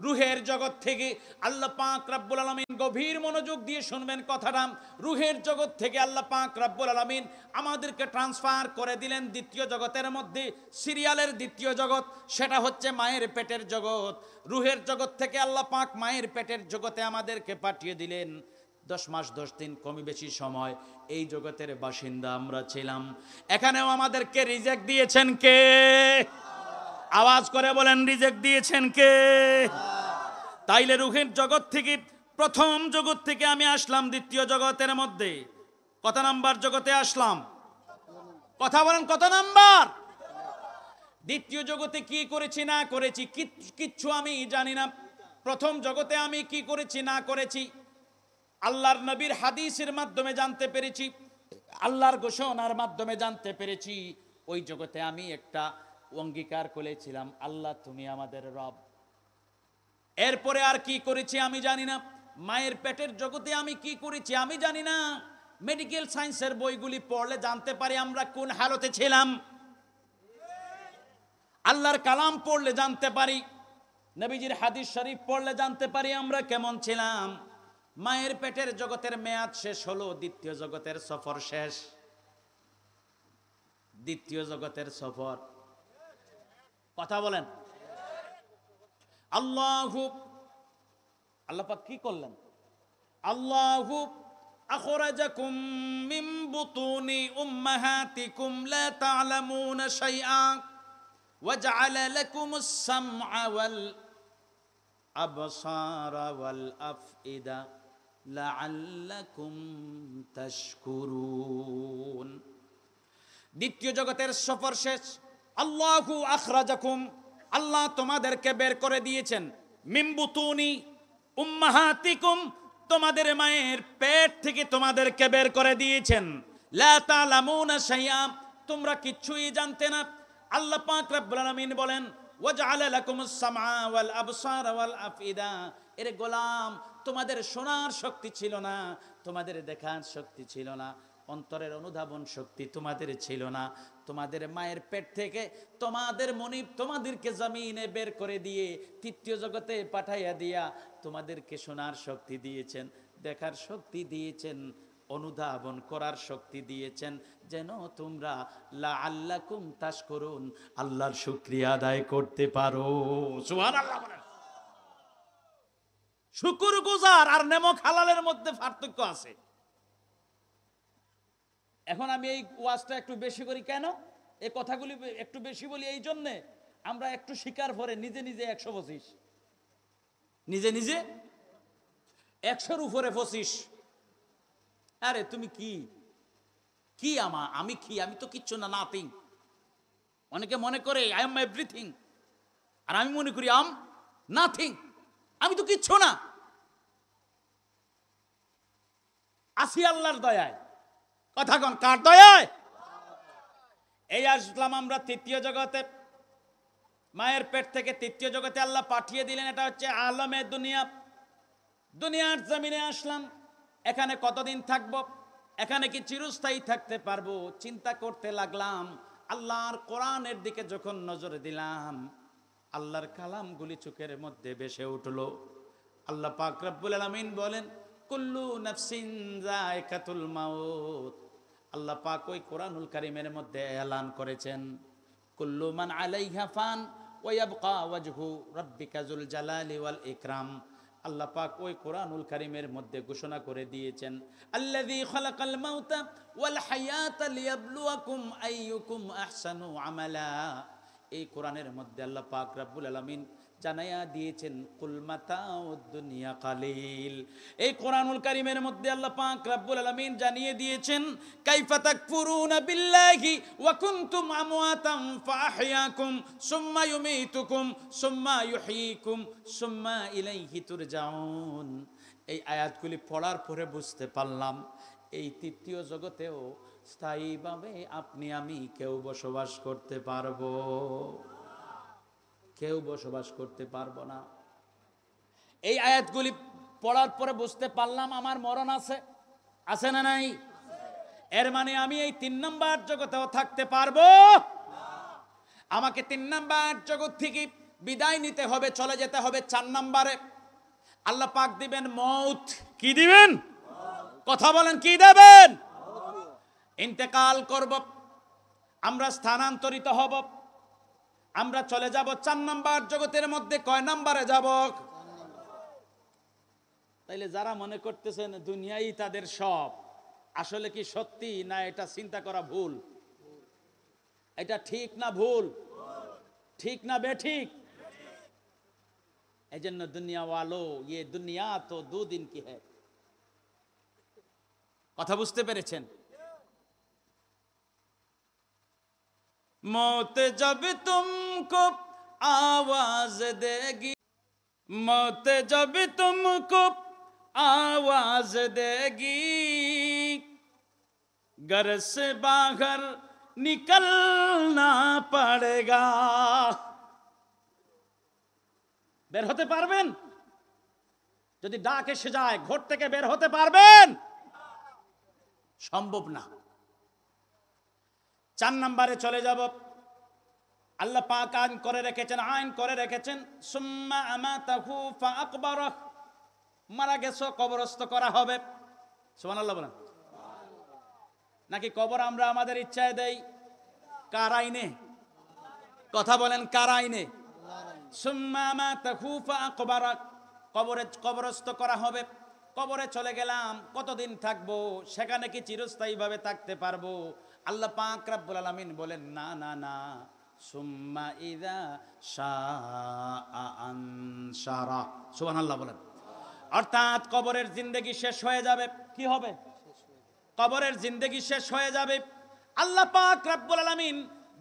রূহের জগৎ থেকে আল্লাহ পাক রব্বুল আলামিন, গভীর মনোযোগ দিয়ে শুনবেন কথাটা, রূহের জগৎ থেকে আল্লাহ পাক রব্বুল আলামিন আমাদেরকে ট্রান্সফার করে দিলেন দ্বিতীয় জগতের মধ্যে, সিরিয়ালের দ্বিতীয় জগৎ, সেটা হচ্ছে মায়ের পেটের জগৎ। রূহের জগৎ থেকে আল্লাহ পাক মায়ের পেটের জগতে আমাদেরকে পাঠিয়ে দিলেন। 10 মাস 10 দিন কমই বেশি সময় এই জগতের বাসিন্দা আমরা ছিলাম। এখানেও আমাদেরকে রিজেক্ট দিয়েছেন কে? আওয়াজ করে বলেন, রিজেক্ট দিয়েছেন কে? তাইলে রূহের জগৎ থেকে, প্রথম জগৎ থেকে আমি আসলাম দ্বিতীয় জগতের মধ্যে। কত নাম্বার জগতে আসলাম? কথা বলেন, কত নাম্বার? দ্বিতীয় জগতে কি করেছি না করেছি কিচ্ছু আমি জানি না। প্রথম জগতে আমি কি করেছি না করেছি আল্লাহর নবীর হাদিসের মাধ্যমে জানতে পেরেছি, আল্লাহর ঘোষণার মাধ্যমে জানতে পেরেছি। ওই জগতে আমি একটা অঙ্গীকার করেছিলাম, আল্লাহ তুমি আমাদের রব। এরপরে আর কি করেছি আমি জানি না। মায়ের পেটের জগতে আমি কি করেছি আমি জানি না। মেডিকেল সায়েন্সের বইগুলি পড়লে জানতে পারি আমরা কোন হালতে ছিলাম। আল্লাহর কালাম পড়লে জানতে পারি, নবীজির হাদিস শরীফ পড়লে জানতে পারি আমরা কেমন ছিলাম। মায়ের পেটের জগতের মেয়াদ শেষ হলো, দ্বিতীয় জগতের সফর শেষ। দ্বিতীয় জগতের সফর, কথা বলেন। আল্লাহ পাক কি করলেন? আল্লাহু আখরাজাকুম মিন বুতুনি উম্মাহাতিকুম লা তা'লামুনা শাইআ ওয়া জা'আলা লাকুমুস সামআ ওয়াল আবসারা ওয়াল আফইদা লাআল্লাকুম তাশকুরুন। দ্বিতীয় জগতের সফর শেষ, আল্লাহু আখরাজাকুম, আল্লাহ তোমাদেরকে বের করে দিয়েছেন, মিন বুতুনি উম্মাহাতিকুম, তোমাদের মায়ের পেট থেকে তোমাদেরকে বের করে দিয়েছেন। লা তা'লামুনা শাইআ, তোমরা কিছুই জানতে না। আল্লাহ পাক রব্বুল আলামিন বলেন ওয়াজআলা লাকুমুস সামআ ওয়াল আবসারা ওয়াল আফইদা, এর গোলাম তোমাদের শোনার শক্তি ছিল না, তোমাদের দেখার শক্তি ছিল না, অন্তরের অনুধাবন শক্তি তোমাদের ছিল না। তোমাদের মায়ের পেট থেকে তোমাদের মনিব তোমাদেরকে জমিনে বের করে দিয়ে তৃতীয় জগতে পাঠাইয়া দিয়া তোমাদেরকে শোনার শক্তি দিয়েছেন, দেখার শক্তি দিয়েছেন, অনুধাবন করার শক্তি দিয়েছেন, যেন তোমরা লাআল্লাকুম তাশকুরুন, আল্লাহর শুকরিয়া আদায় করতে পারো। সুবহানাল্লাহ বলেন। শুকরগুজার আর নেমক হালালের মধ্যে পার্থক্য আছে। এখন আমি এই ওয়াজটা একটু বেশি করি কেন, এই কথাগুলি একটু বেশি বলি এই জন্যে, আমরা একটু স্বীকার করে নিজে নিজে 125, নিজে নিজে 100-র উপরে 25। আরে তুমি কি কি আমি কি, আমি তো কিচ্ছু না, নাথিং। অনেকে মনে করে আই এম এভরিথিং, আর আমি মনে করি আম নাথিং, আমি তো কিচ্ছু না। আসি আল্লাহর দয়ায়। কথা কন, কার দয়ায়? এই আসলাম আমরা তৃতীয় জগতে, মায়ের পেট থেকে তৃতীয় জগতে আল্লাহ পাঠিয়ে দিলেন। এটা হচ্ছে আলমে দুনিয়া, দুনিয়ার জমিনে আসলাম। এখানে কতদিন থাকবো, এখানে কি চিরস্থায়ী থাকতে পারবো? চিন্তা করতে লাগলাম। আল্লাহর কোরআনের দিকে যখন নজর দিলাম, আল্লাহর কালামগুলি চোখের মধ্যে ভেসে উঠলো। আল্লাহ পাক রব্বুল আলামিন বলেন কুল্লু নাফসিন যায়কাতুল মাউত। আল্লাহ পাক ওই কোরআনুল কারীমের মধ্যে এলান করেছেন কুল্লু মান আলাইহা ফান ওয়া ইয়াবকা ওয়াজহু রাব্বিকা যুল জালালি ওয়াল ইকরাম। আল্লাহ পাক ওই কোরআনুল কারীমের মধ্যে ঘোষণা করে দিয়েছেন আল্লাযী খালাকাল মাউতা ওয়াল হায়াতা লিয়াবলুয়াকুম আইয়ুকুম আহসানু আমালা। এই কোরআনের মধ্যে আল্লাহ পাক রব্বুল আলামিন জানাইয়া দিয়েছেন কুল মাতাউদ দুনিয়া কালিল। এই কোরআনুল কারীমের মধ্যে আল্লাহ পাক রব্বুল আলামিন জানিয়ে দিয়েছেন কাইফা তাকফুরুনা বিল্লাহি ওয়া কুনতুম আমওয়াতান ফাআহইয়াকুম সুম্মা ইউমীতুকুম সুম্মা ইউহয়িকুম সুম্মা ইলাইহি তুরজাউন। এই আয়াতগুলি পড়ার পরে বুঝতে পারলাম এই তৃতীয় জগতেও স্থায়ীভাবে আপনি আমি কেউ বসবাস করতে পারবো, কেউ বসবাস করতে পারবো না। এই আয়াতগুলি পড়ার পরে বুঝতে পারলাম আমার মরণ আছে, আছে না নাই? এর মানে আমি এই 3 নম্বর জগতেও থাকতে পারবো। আমাকে 3 নম্বর জগৎ থেকে বিদায় নিতে হবে, চলে যেতে হবে 4 নম্বরে। আল্লাহ পাক দিবেন মউত। কি দিবেন? কথা বলেন, কি দেবেন? ইন্তেকাল করব, আমরা স্থানান্তরিত হব, আমরা চলে যাব 4 নম্বর জগতের মধ্যে। কয় নম্বরে যাব? তাইলে যারা মনে করতেছেন দুনিয়াই তাদের সব, আসলে কি সত্যি না এটা চিন্তা করা ভুল? এটা ঠিক না ভুল? ঠিক না বেঠিক? এই জন্য দুনিয়া ওয়ালো ये दुनिया तो 2 दिन की है। কথা বুঝতে পেরেছেন? मौत जब तुमको आवाज देगी, मौत जब तुमको आवाज देगी, घर से बाहर निकलना पड़ेगा। বের হতে পারবেন? যদি ডাক এসে যায় ঘর থেকে বের হতে পারবেন? সম্ভব না। 4 নম্বরে চলে যাব। আল্লাহ পাক আইন করে রেখেছেন সুম্মা আমাতাহু ফাআকবারাহ। মারা গেছো, কবরস্থ করা হবে। সুবহানাল্লাহ বলেন। নাকি কবর আমরা আমাদের ইচ্ছায় দেই? কার আইনে? কথা বলেন, কার আইনে? সুম্মা আমাতাহু ফাআকবারাহ। কবরস্থ করা হবে। কবরে চলে গেলাম, কতদিন থাকবো? সেখানে কি চিরস্থায়ীভাবে থাকতে পারবো? আল্লাহ পাক রব্বুল আলামিন বলেন না না না, সুম্মা ইযা শাআ আনশারা। সুবহানাল্লাহ বলেন। অর্থাৎ কবরের জিন্দেগি শেষ হয়ে যাবে। কি হবে? কবরের জিন্দেগি শেষ হয়ে যাবে। আল্লাহ পাক রব্বুল আলামিন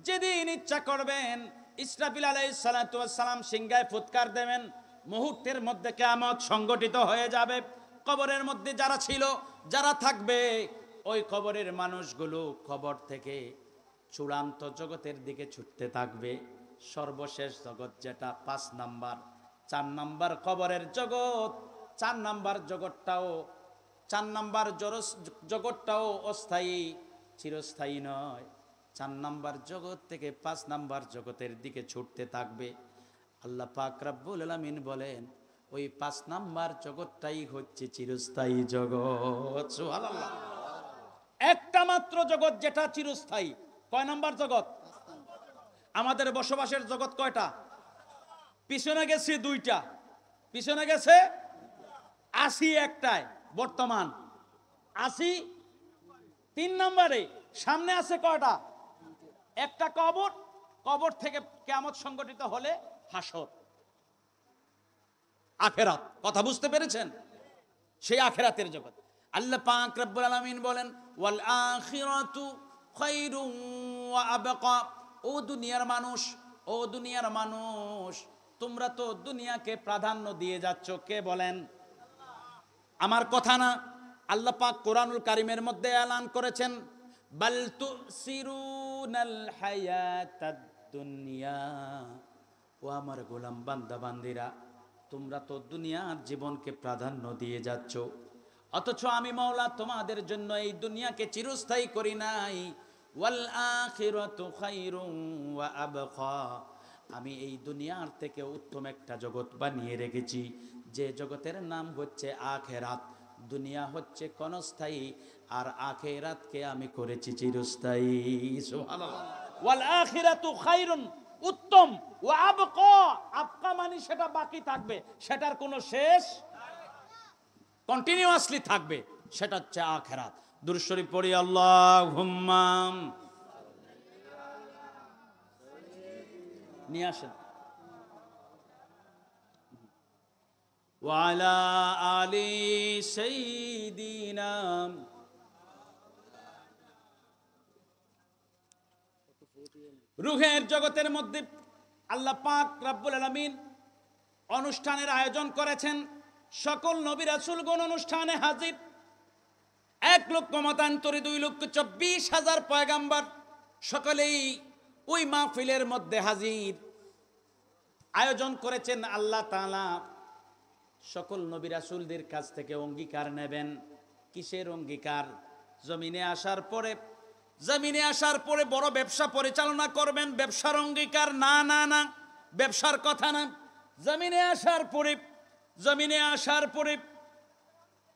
যেদিন ইচ্ছা করবেন ইসরাফিল আলাইহিস সালাতু ওয়াস সালাম সিংহায় ফুৎকার দেবেন, মুহূর্তের মধ্যে কিয়ামত সংগঠিত হয়ে যাবে। কবরের মধ্যে যারা ছিল, যারা থাকবে, ওই কবরের মানুষগুলো কবর থেকে চূড়ান্ত জগতের দিকে ছুটতে থাকবে। সর্বশেষ জগৎ যেটা 5 নাম্বার, 4 নাম্বার কবরের জগৎ। 4 নাম্বার জগৎটাও 4 নাম্বার জগৎটাও অস্থায়ী, চিরস্থায়ী নয়। 4 নাম্বার জগৎ থেকে 5 নাম্বার জগতের দিকে ছুটতে থাকবে। আল্লাহ পাক রব্বুল আলামিন বলেন ওই 5 নাম্বার জগৎটাই হচ্ছে চিরস্থায়ী জগৎ। সুবহানাল্লাহ। একটা মাত্র জগৎ যেটা চিরস্থায়ী। কয় নাম্বার জগৎ? আমাদের বসবাসের জগৎ কয়টা? পিছনে গেছে 2টা, পিছনে গেছে 80 একটায়, বর্তমান 80 3 নম্বরে। সামনে আছে কয়টা? একটা কবর, কবর থেকে কিয়ামত সংগঠিত হলে হাসর, আখিরাত। কথা বুঝতে পেরেছেন? সেই আখিরাতের জগৎ। আল্লাহ পাক রব্বুল আলামিন বলেন ওয়াল আখিরাতু খায়রুন ওয়া আবকা। ও দুনিয়ার মানুষ, ও দুনিয়ার মানুষ, তোমরা তো দুনিয়াকে প্রাধান্য দিয়ে যাচ্ছ। কে বলেন? আমার কথা না, আল্লাহ পাক কোরআনুল কারীমের মধ্যে এলান করেছেন বাল তুসিরুনাল হায়াতাদ দুনিয়া। ও আমার গোলাম বান্দা বান্দিরা, তোমরা তো দুনিয়ার জীবনকে প্রাধান্য দিয়ে যাচ্ছ, অথচ আমি মাওলা তোমাদের জন্য এই দুনিয়াকে চিরস্থায়ী করি নাই। ওয়াল আখিরাতু খায়রুন ওয়া আবকা। আমি এই দুনিয়ার থেকে উত্তম একটা জগৎ বানিয়ে রেখেছি, যে জগতের নাম হচ্ছে আখিরাত। দুনিয়া হচ্ছে ক্ষণস্থায়ী, আর আখিরাতকে আমি করেছি চিরস্থায়ী। সুবহানাল্লাহ। ওয়াল আখিরাতু খায়রুন, উত্তম, ওয়া আবকা, আবকা মানে সেটা বাকি থাকবে, সেটার কোনো শেষ, কন্টিনিউয়াসলি থাকবে, সেটা হচ্ছে আখিরাত। দুরূদ শরীফ পড়ি আল্লাহুম্মা। নিয়ে আসেন। ওয়ালা আলি সাইয়্যিদিনা। রূহের জগতের মধ্যে আল্লাহ পাক রব্বুল আলামিন অনুষ্ঠানের আয়োজন করেছেন। সকল নবী রাসূলগণ অনুষ্ঠানে হাজির। 1,24,24,000 পয়গাম্বর সকলেই ওই মাহফিলের মধ্যে হাজির। আয়োজন করেছেন আল্লাহ তাআলা। সকল নবী রাসূলদের কাছ থেকে অঙ্গীকার নেবেন। কিসের অঙ্গীকার? জমিনে আসার পরে বড় ব্যবসা পরিচালনা করবেন, ব্যবসার অঙ্গীকার। না না না, ব্যবসার কথা না। জমিনে আসার পরে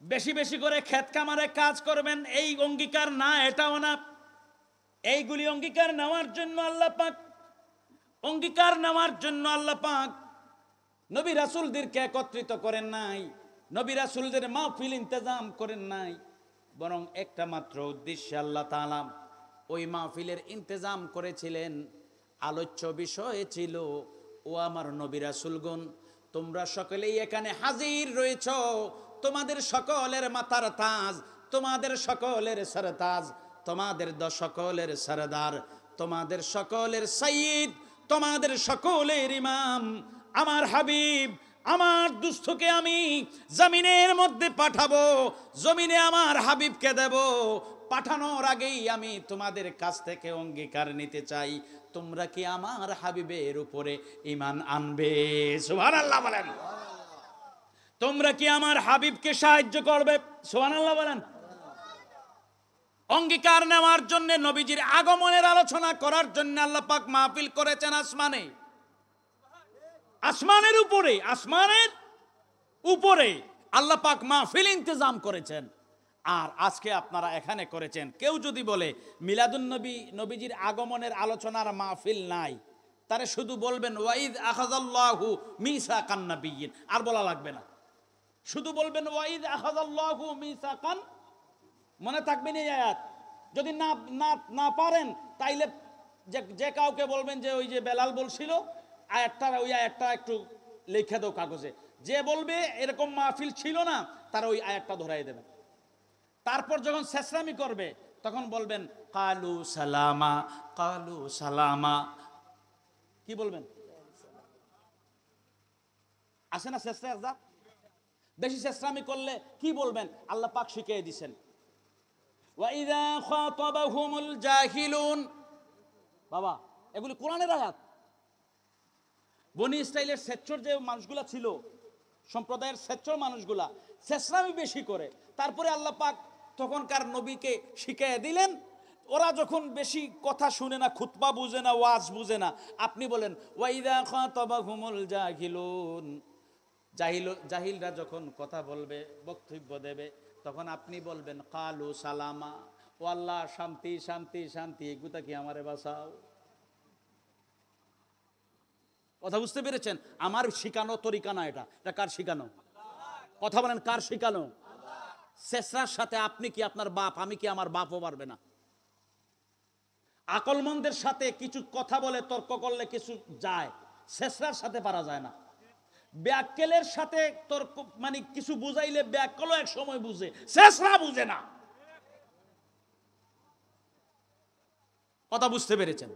বেশি বেশি করে ক্ষেত খামারে কাজ করবেন, এই অঙ্গীকার না, এটাও না। এইগুলি অঙ্গীকার নেওয়ার জন্য আল্লাহ পাক নবী রাসূলদেরকে একত্রিত করেন নাই, নবী রাসূলদের মাহফিল ইন্তজাম করেন নাই, বরং একটা মাত্র উদ্দেশ্যে আল্লাহ তাআলা ওই মাহফিলের ইন্তজাম করেছিলেন। আলোচ্য বিষয় ছিল, ও আমার নবী রাসূলগণ, তোমরা সকলেই এখানে হাজির রয়েছ। তোমাদের সকলের মাথার তাজ, তোমাদের সকলের সরতাজ, তোমাদের সকলের সরদার, তোমাদের সকলের সাইয়্যিদ, তোমাদের সকলের ইমাম আমার হাবিব, আমার দুস্থকে আমি জমিনের মধ্যে পাঠাবো, জমিনে আমার হাবিবকে দেব। পাঠানোর আগেই আমি তোমাদের কাছ থেকে অঙ্গীকার নিতে চাই, তোমরা কি আমার হাবিবের উপরে ঈমান আনবে? সুবহানাল্লাহ বলেন। তোমরা কি আমার হাবিবকে সাহায্য করবে? সুবহানাল্লাহ বলেন। অঙ্গীকার নেওয়ার জন্য, নবীজির আগমনের আলোচনা করার জন্য আল্লাহ পাক মাহফিল করেছেন আসমানে। আসমানের উপরে আল্লাহ পাক মাহফিল ইন্তজাম করেছেন। আর আজকে আপনারা এখানে করেছেন। কেউ যদি বলে মিলাদুন নবী, নবীজির আগমনের আলোচনার মাহফিল নাই, তারে শুধু বলবেন ওয়াইদ আখাযাল্লাহু মিসাকান নাবিয়্যিন, আর বলা লাগবে না। শুধু বলবেন ওয়াইদ আখাযাল্লাহু মিসাকান, মনে থাকবেন এই আয়াত। যদি না না না পারেন তাইলে যে কাউকে বলবেন যে ওই যে বেলাল বলছিল ওই আয়াতটা একটু লিখে দাও কাগজে। যে বলবে এরকম মাহফিল ছিল না, তারা ওই আয়াতটা ধরাই দেবে। তারপর যখন শেষরামি করবে তখন বলবেন কালু সালামা, কালু সালামা। কি বলবেন? আসে না চেষ্টা একদা? বেশি চেষ্টামি করলে কি বলবেন? আল্লাহ পাক শিখিয়ে দিয়েছেন, ওয়াইদা খাতাবাহুমুল জাহিলুন। বাবা, এগুলি কোরআনের আয়াত। বনি ইসরাইলের সেচ্চর যে মানুষগুলা ছিল, সম্প্রদায়ের সেচ্চর মানুষগুলা চেষ্টামি বেশি করে, তারপরে আল্লাহ পাক তখনকার নবীকে শিখিয়ে দিলেন। ওরা যখন বেশি কথা শুনে না, খুতবা বুঝে না, ওয়াজ বুঝে না, আপনি বলেন ওয়াইদা খাতাবাহুমুল জাহিলুন। জাহিলরা যখন কথা বলবে, বক্তব্য দেবে, তখন আপনি বলবেন কালু সালামা, ও আল্লাহ শান্তি শান্তি শান্তি, এগুতা কি আমারে বাঁচাও। কথা বুঝতে পেরেছেন? আমার শিখানো তরিকা না এটা। এটা কার শিখানো? কথা বলেন, কার শিখানো? শেষরার সাথে আপনি কি আপনার বাপ, আমি কি আমার বাপও পারবে না। আকলমন্দের সাথে কিছু কথা বলে তর্ক করলে কিছু যায়, শেষরার সাথে পারা যায় না। ব্যাককেলের সাথে তর্ক মানে কিছু বুঝাইলে ব্যাককেলও এক সময় বুঝে, শেষরা বুঝে না। কথা বুঝতে পেরেছেন?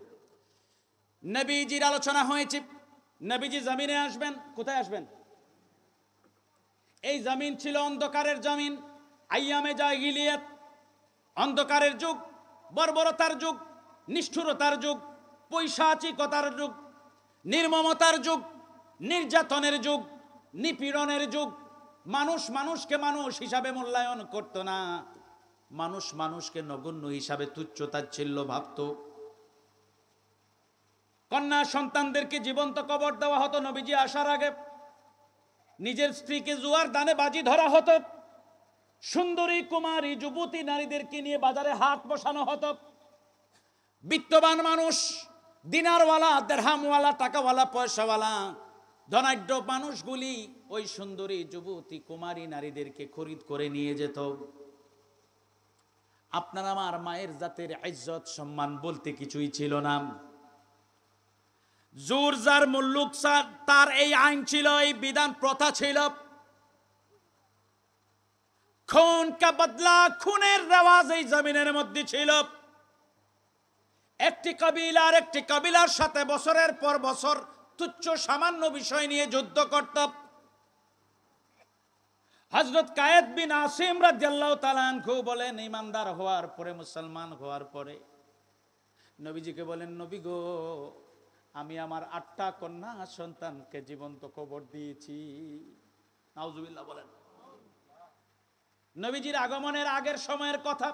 নবীজির আলোচনা হয়েছে, নবীজি জমিনে আসবেন। কোথায় আসবেন? এই জমিন ছিল অন্ধকারের জমিন, আইয়ামে জাহিলিয়াত, অন্ধকারের যুগ, বর্বরতার যুগ, নিষ্ঠুরতার যুগ, পৈশাচিকতার যুগ, নির্মমতার যুগ, নির্যাতনের যুগ, নিপীড়নের যুগ। মানুষ মানুষকে মানুষ হিসাবে মূল্যায়ন করত না, মানুষ মানুষকে নগণ্য হিসাবে তুচ্ছ-তাচ্ছিল্য ভাবত। কন্যা সন্তানদেরকে জীবন্ত কবর দেওয়া হতো নবীজি আসার আগে। নিজের স্ত্রীকে জুয়ার দানে বাজি ধরা হতো। সুন্দরী কুমারী যুবতী নারীদেরকে নিয়ে বাজারে হাট বসানো হতো। বিত্তবান মানুষ, দিনারওয়ালা, দেরহামওয়ালা, টাকাওয়ালা, পয়সাওয়ালা, ধনাঢ্য মানুষগুলি ওই সুন্দরী যুবতী কুমারী নারীদেরকে খরিদ করে নিয়ে যেত। আপনার আমার মায়ের জাতের ইজ্জত সম্মান বলতে কিছুই ছিল না। জোর যার মুল্লুক তার এই আইন ছিল, এই বিধান প্রথা ছিল। খুন কা বদলা, খুনের রেওয়াজ এই জমিনের মধ্যে ছিল। একটি কবিলা আর একটি কবিলার সাথে বছরের পর বছর তুচ্ছ সামান্য বিষয় নিয়ে যুদ্ধ করত। হযরত কায়েদ বিন আসিম রাদিয়াল্লাহু তাআলা আনহু বলেন, ইমানদার হওয়ার পরে, মুসলমান হওয়ার পরে নবীজিকে বলেন, নবী গো, আমি আমার 8টা কন্যা সন্তানকে জীবন্ত কবর দিয়েছি। নাউজুবিল্লাহ বলেন। নবীজির আগমনের আগের সময়ের কথা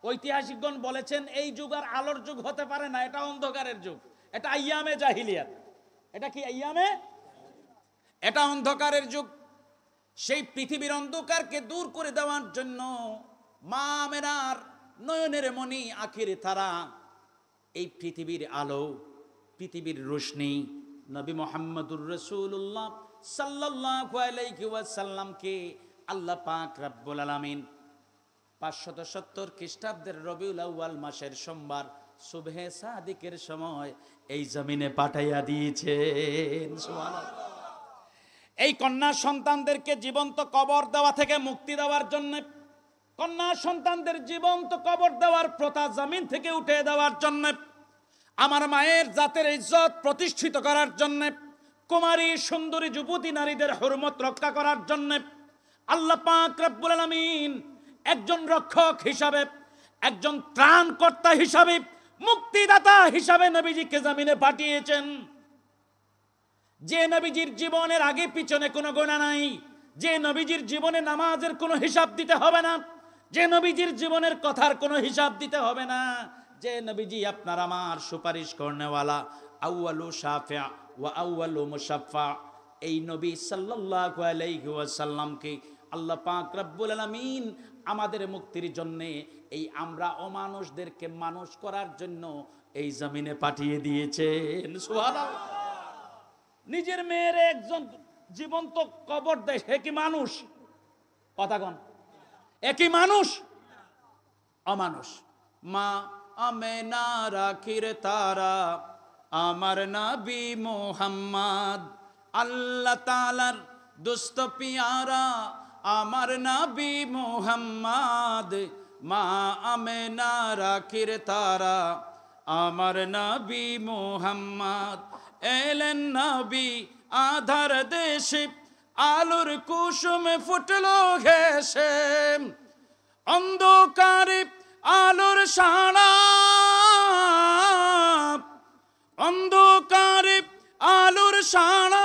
ঐতিহাসিকগণ বলেছেন, এই যুগ আর আলোর যুগ হতে পারে না, এটা অন্ধকারের যুগ, এটা আইয়ামে জাহিলিয়াত। এটা কি আইয়ামে? এটা অন্ধকারের যুগ। সেই পৃথিবীর অন্ধকারকে দূর করে দেওয়ার জন্য মা আমেনার নয়নের মণি, আখির তারা, এই পৃথিবীর আলো, পৃথিবীর রোশনি নবী মুহাম্মদুর রাসূলুল্লাহ সাল্লাল্লাহু আলাইহি ওয়াসাল্লামকে আল্লাহ পাক রব্বুল আলামিন 570 খ্রিস্টাব্দের রবিউল আউয়াল মাসের সোমবার সুবহে সাদিকের সময় এই জমিনে পাঠাইয়া দিয়েছেন। সুবহানাল্লাহ। এই কন্যা সন্তানদেরকে জীবন্ত কবর দেওয়া থেকে মুক্তি দেওয়ার জন্য, কন্যা সন্তানদের জীবন্ত কবর দেওয়ার প্রথা জমিন থেকে উঠে দেওয়ার জন্য, আমার মায়ের জাতের ইজ্জত প্রতিষ্ঠিত করার জন্য, কুমারী সুন্দরী যুবতী নারীদের হুরমত রক্ষা করার জন্য আল্লাহ পাক রব্বুল আলামিন একজন রক্ষক হিসাবে, একজন ত্রাণকর্তা হিসাবে, মুক্তিদাতা হিসাবে নবীজিকে জমিনে পাঠিয়েছেন। যে নবীজির জীবনের আগে পিছনে কোনো গুনাহ নাই, যে নবীজির জীবনে নামাজের কোনো হিসাব দিতে হবে না, যে নবীজির জীবনের কথার কোনো হিসাব দিতে হবে না, যে নবীজি আপনার আমার সুপারিশ করনেওয়ালা, আউয়ালু শাফিআ ওয়া আউয়ালু মুশাফফা, এই নবী সাল্লাল্লাহু আলাইহি ওয়াসাল্লামকে আল্লাহ পাক রব্বুল আলামিন আমাদের মুক্তির জন্য, এই আমরা অমানুষদেরকে মানুষ করার জন্য এই জমিনে পাঠিয়ে দিয়েছেন। সুবহানাল্লাহ। নিজের মেয়ের একজন জীবন্ত কবর দেয়, সে কি মানুষ? কথা কন, একই মানুষ? অমানুষ। মা আমেনা রাখির তারা, আমার নবী মুহাম্মদ, আল্লাহ তাআলার দোস্ত পিয়ারা, আমার নবী মুহাম্মদ, মা আমেনা রাখির তারা, আমার নবী মুহাম্মদ এলেন নবী আধার দেশে, আলোর কুসুমে ফুটলো ঘেসে, অন্ধকারে আলোর সারা, অন্ধকারে আলোর সারা,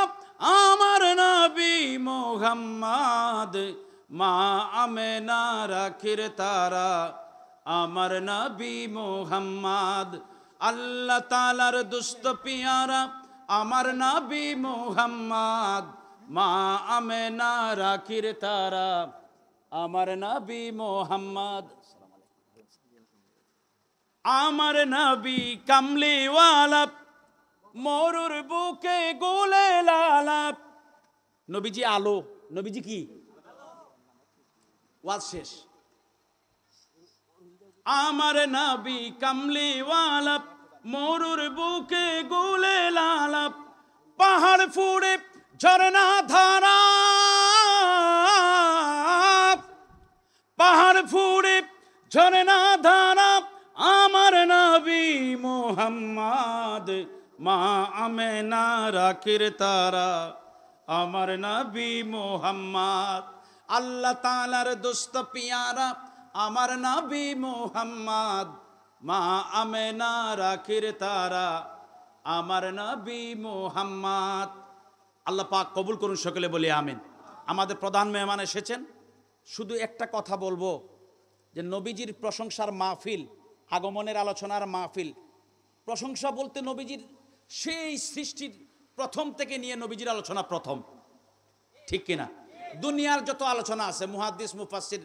আমার নবী মুহাম্মদ মা আমেনা রাখির তারা, আমার নবী মুহাম্মদ আল্লাহ তাআলার দুস্ত পিয়ারা, আমার নবী মুহাম্মদ মা আমেনা রাখির তারা, আমার নবী মুহাম্মদ, আমার নবী কামলিওয়ালা, মরুর বুকে গোলে লালা। নবীজি আলো, নবীজি কি? ওয়াজ শেষ। আমার নবী কামলিওয়ালা, মরুর বুকে গোলে লালা, পাহাড় ফুড়ে ঝরনা ধারা, পাহাড় ফুড়ে ঝরনা ধারা, আমার নবী মুহাম্মদ মা আমেনা রাখির তারা, আমার নবী মুহাম্মদ আল্লাহ তাআলার দোস্ত পিয়ারা, আমার নবী মুহাম্মদ মা আমেনা রাখির তারা, আমার নবী মুহাম্মদ। আল্লাহ পাক কবুল করুন, সকলে বলি আমিন। আমাদের প্রধান মেহমান এসেছেন, শুধু একটা কথা বলবো যে নবীজির প্রশংসার মাহফিল, আগমনের আলোচনার মাহফিল। প্রশংসা বলতে নবীজির সেই সৃষ্টির প্রথম থেকে নিয়ে নবীজির আলোচনা প্রথম, ঠিক কিনা? দুনিয়ার যত আলোচনা আছে, মুহাদ্দিস মুফাসসির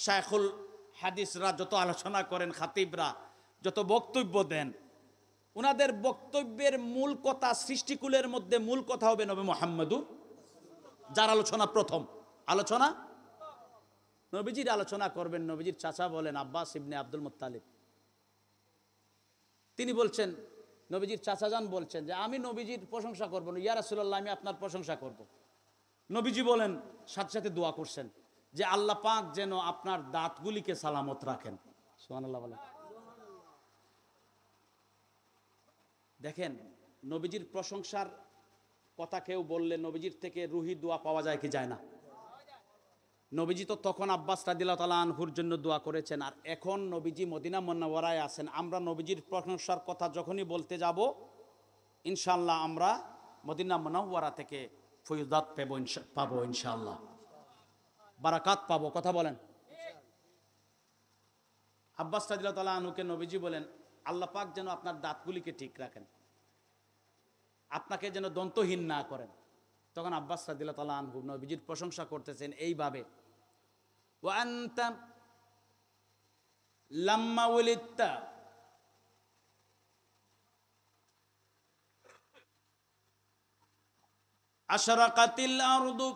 শায়খুল হাদিসরা যত আলোচনা করেন, খাতিবরা যত বক্তব্য দেন, ওনাদের বক্তব্যের মূল কথা, সৃষ্টিকুলের মধ্যে মূল কথা হবে নবী মুহাম্মদুর, যার আলোচনা প্রথম। আলোচনা নবীজির আলোচনা করবেন। নবীজির চাচা বলেন আব্বাস ইবনে আব্দুল মুত্তালিব, তিনি বলছেন, নবীজির চাচাজান বলছেন যে আমি নবীজির প্রশংসা করব না, ইয়া রাসূলুল্লাহ আমি আপনার প্রশংসা করব। নবীজি বলেন, সাথে সাথে দোয়া করছেন যে আল্লাহ পাক যেন আপনার দাঁতগুলিকে সালামত রাখেন। সুবহানাল্লাহ বলেন। দেখেন, নবীজির প্রশংসার কথা কেউ বললে নবীজির থেকে রুহি দোয়া পাওয়া যায় কি যায় না? নবীজি তো তখন আব্বাস রাদিয়াল্লাহু তাআলা আনহুর জন্য দোয়া করেছেন, আর এখন নবীজি মদিনা মুনাওয়ারায় আছেন। আমরা নবীজির প্রশংসার কথা যখনই বলতে যাব, ইনশাআল্লাহ আমরা মদিনা মুনাওয়ারা থেকে ফয়দাত পাবো ইনশাআল্লাহ, বারাকাত পাবো। কথা বলেন। আব্বাস রাদিয়াল্লাহু তাআলা আনহুকে নবীজি বলেন, আল্লাহ পাক যেন আপনার দাঁতগুলিকে ঠিক রাখেন, আপনাকে যেন দন্তহীন না করেন। তখন আব্বাস রাদিয়াল্লাহু তাআলা আনহু নবীজির প্রশংসা করতেছেন এইভাবে, ওয়া আনতা লাম্মা উলিদতা আশরাকাতিল আরদু,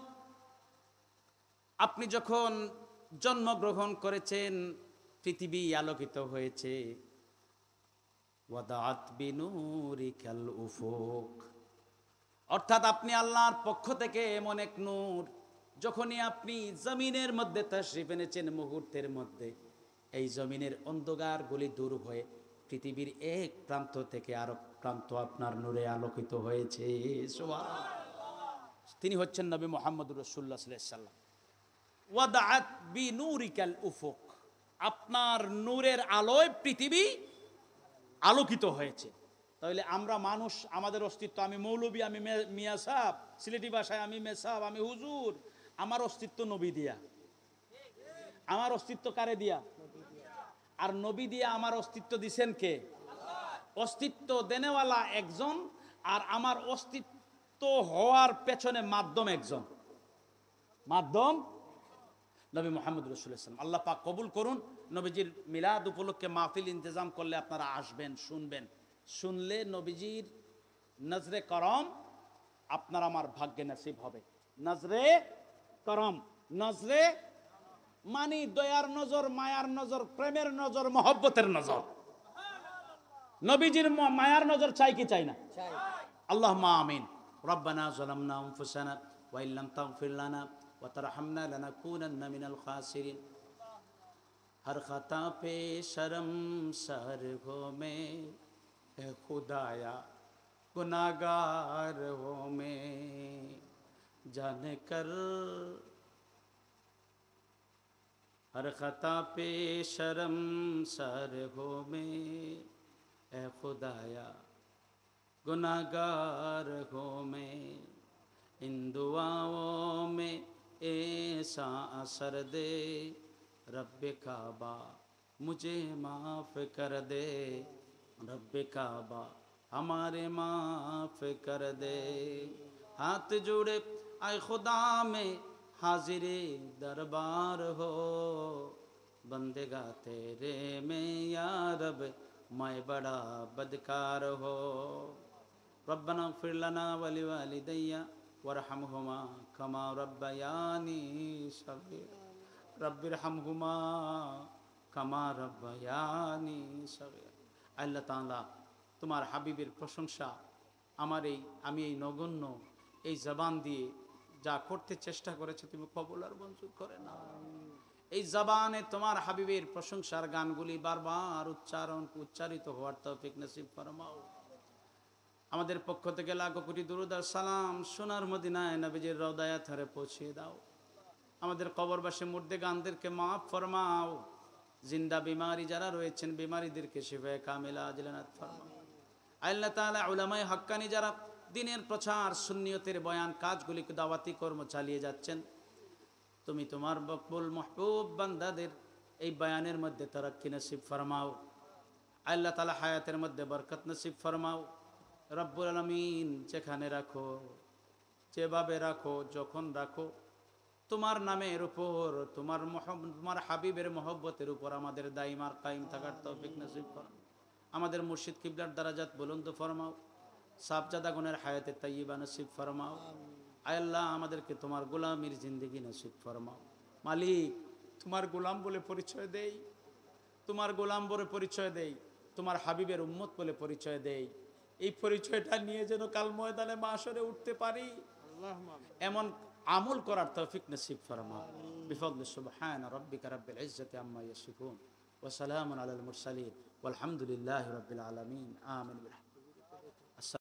আপনি যখন জন্মগ্রহণ করেছেন পৃথিবী আলোকিত হয়েছে। ওয়াদাআত বিনুরিকাল উফুক, অর্থাৎ আপনি আল্লাহর পক্ষ থেকে এমন এক নূর, যখনই আপনি জমিনের মধ্যে তাশরিফ এনেছেন, মুহূর্তের মধ্যে এই জমিনের অন্ধকারগুলি দূর হয়ে পৃথিবীর এক প্রান্ত থেকে আরেক প্রান্ত আপনার নূরে আলোকিত হয়েছে। সুবহানাল্লাহ। তিনি হচ্ছেন নবী মুহাম্মদুর রাসূলুল্লাহ সাল্লাল্লাহু আলাইহি ওয়াসাল্লাম। ওয়াদাআত বিনুরিকাল উফুক, আপনার নূরের আলোয় পৃথিবী আলোকিত হয়েছে। তাহলে আমরা মানুষ, আমাদের অস্তিত্ব, আমি মৌলবী, আমি মিয়া সাহেব, সিলেটি ভাষায় আমি মে সাহেব, আমি হুজুর, আমার অস্তিত্ব নবী দিয়া। আমার অস্তিত্ব কারে দিয়া? আর নবী দিয়া আমার অস্তিত্ব দিছেন কে? অস্তিত্ব দেনেওয়ালা একজন, আর আমার অস্তিত্ব হওয়ার পেছনে মাধ্যম একজন। মাধ্যম নবী মুহাম্মদ রাসূলুল্লাহ সাল্লাল্লাহু আলাইহি ওয়াসাল্লাম। আল্লাহ পাক কবুল করুন। নবীজির মিলাদ উপলক্ষে মাহফিল ইন্তজাম করলে আপনারা আসবেন, শুনবেন। শুনলে নবীজির নজরে করম আপনার আমার ভাগ্যে নসিব হবে। নজরে করম, নজরে মানি দয়ার নজর, মায়ার নজর, প্রেমের নজর, মহব্বতের নজর। নবীজির মায়ার নজর চাই কি চাই না? আল্লাহুম্মা আমিন। রব্বানা যালামনা আনফুসানা ওয়া ইল্লাম তাগফির লানা ওয়া তারহামনা লানাকুনান্না মিনাল খাসিরিন। हर खता पे शर्म सर हो मैं, ए खुदाया गुनाहगार हो मैं, जाने कर हर खता पे शर्म सर हो मैं, ए खुदाया गुनाहगार हो मैं, इन दुआओं में ऐसा असर दे, रब्बे काबा मुझे माफ़ कर दे, रब्बे काबा हमारे माफ़ कर दे। हाथ जोड़े आए खुदा में हाजिरे दरबार हो, बंदेगा तेरे में या रब मैं बड़ा बदकार हो। रब्बना इग़फिर लना व लिवालिदैया वरहमहुमा कमा रब्बयानी सगीरा, रब्बिरहमहुमा कमा रब्बयानी सगीरा। আল্লাহ তাআলা তোমার হাবিবের প্রশংসা আমি এই নগণ্য এই জবান দিয়ে যা করতে চেষ্টা করেছে তুমি কবুল আর মঞ্জুর করে না। এই জবানে তোমার হাবিবের প্রশংসার গানগুলি বারবার উচ্চারিত হওয়ার তৌফিক নসিব ফরমাও। আমাদের পক্ষ থেকে লাখো কোটি দুরূদ আর সালাম সোনার মদিনায় নবীজির রওদায়ে তাহরে পৌঁছে দাও। আমাদের কবরবাসী মুর্দেগানদেরকে মাফ ফরমাও। জিন্দা বিমারি যারা রয়েছেন বিমারিদেরকে শিফায়ে কামিলা আজলানাত ফরমাও। আল্লাহ তাআলা উলামায়ে হক্কানি যারা দ্বীনের প্রচার সুন্নিয়তের বয়ান কাজগুলিকে দাওয়াতি কর্ম চালিয়ে যাচ্ছেন, তুমি তোমার মকবুল মাহবুব বান্দাদের এই বয়ানের মধ্যে তারাক্কি নসিব ফরমাও। আল্লাহ তাআলা হায়াতের মধ্যে বরকত নসিব ফরমাও। রব্বুল আলামিন যেখানে রাখো, যেভাবে রাখো, যখন রাখো, তোমার নামের উপর তোমার হাবিবের মহব্বতের উপর আমাদের দাইমার কায়েম থাকার তৌফিক নসিব ফরমাও। আমাদের মুর্শিদ কিবলার দারাজাত বুলন্দ ফরমাও। সাবজাদা গুণের হায়াতে তাইয়্যিবা নসিব ফরমাও। আয় আল্লাহ আমাদেরকে তোমার গোলামির জিন্দেগি নসিব ফরমাও। মালিক তোমার গোলাম বলে পরিচয় দেই, তোমার গোলাম বলে পরিচয় দেই, তোমার হাবিবের উম্মত বলে পরিচয় দেই। এই পরিচয়টা নিয়ে যেন কাল ময়দানে মাশরে উঠতে পারি, এমন আমল করার তৌফিক নসিব ফরমাও। বিফদলি সুবহান রাব্বিকা রাব্বিল ইজ্জাতি আম্মা ইয়াসিফুন ওয়া সালামুন আলাল মুরসালিন ওয়াল হামদুলিল্লাহি রাব্বিল আলামিন। আমিন।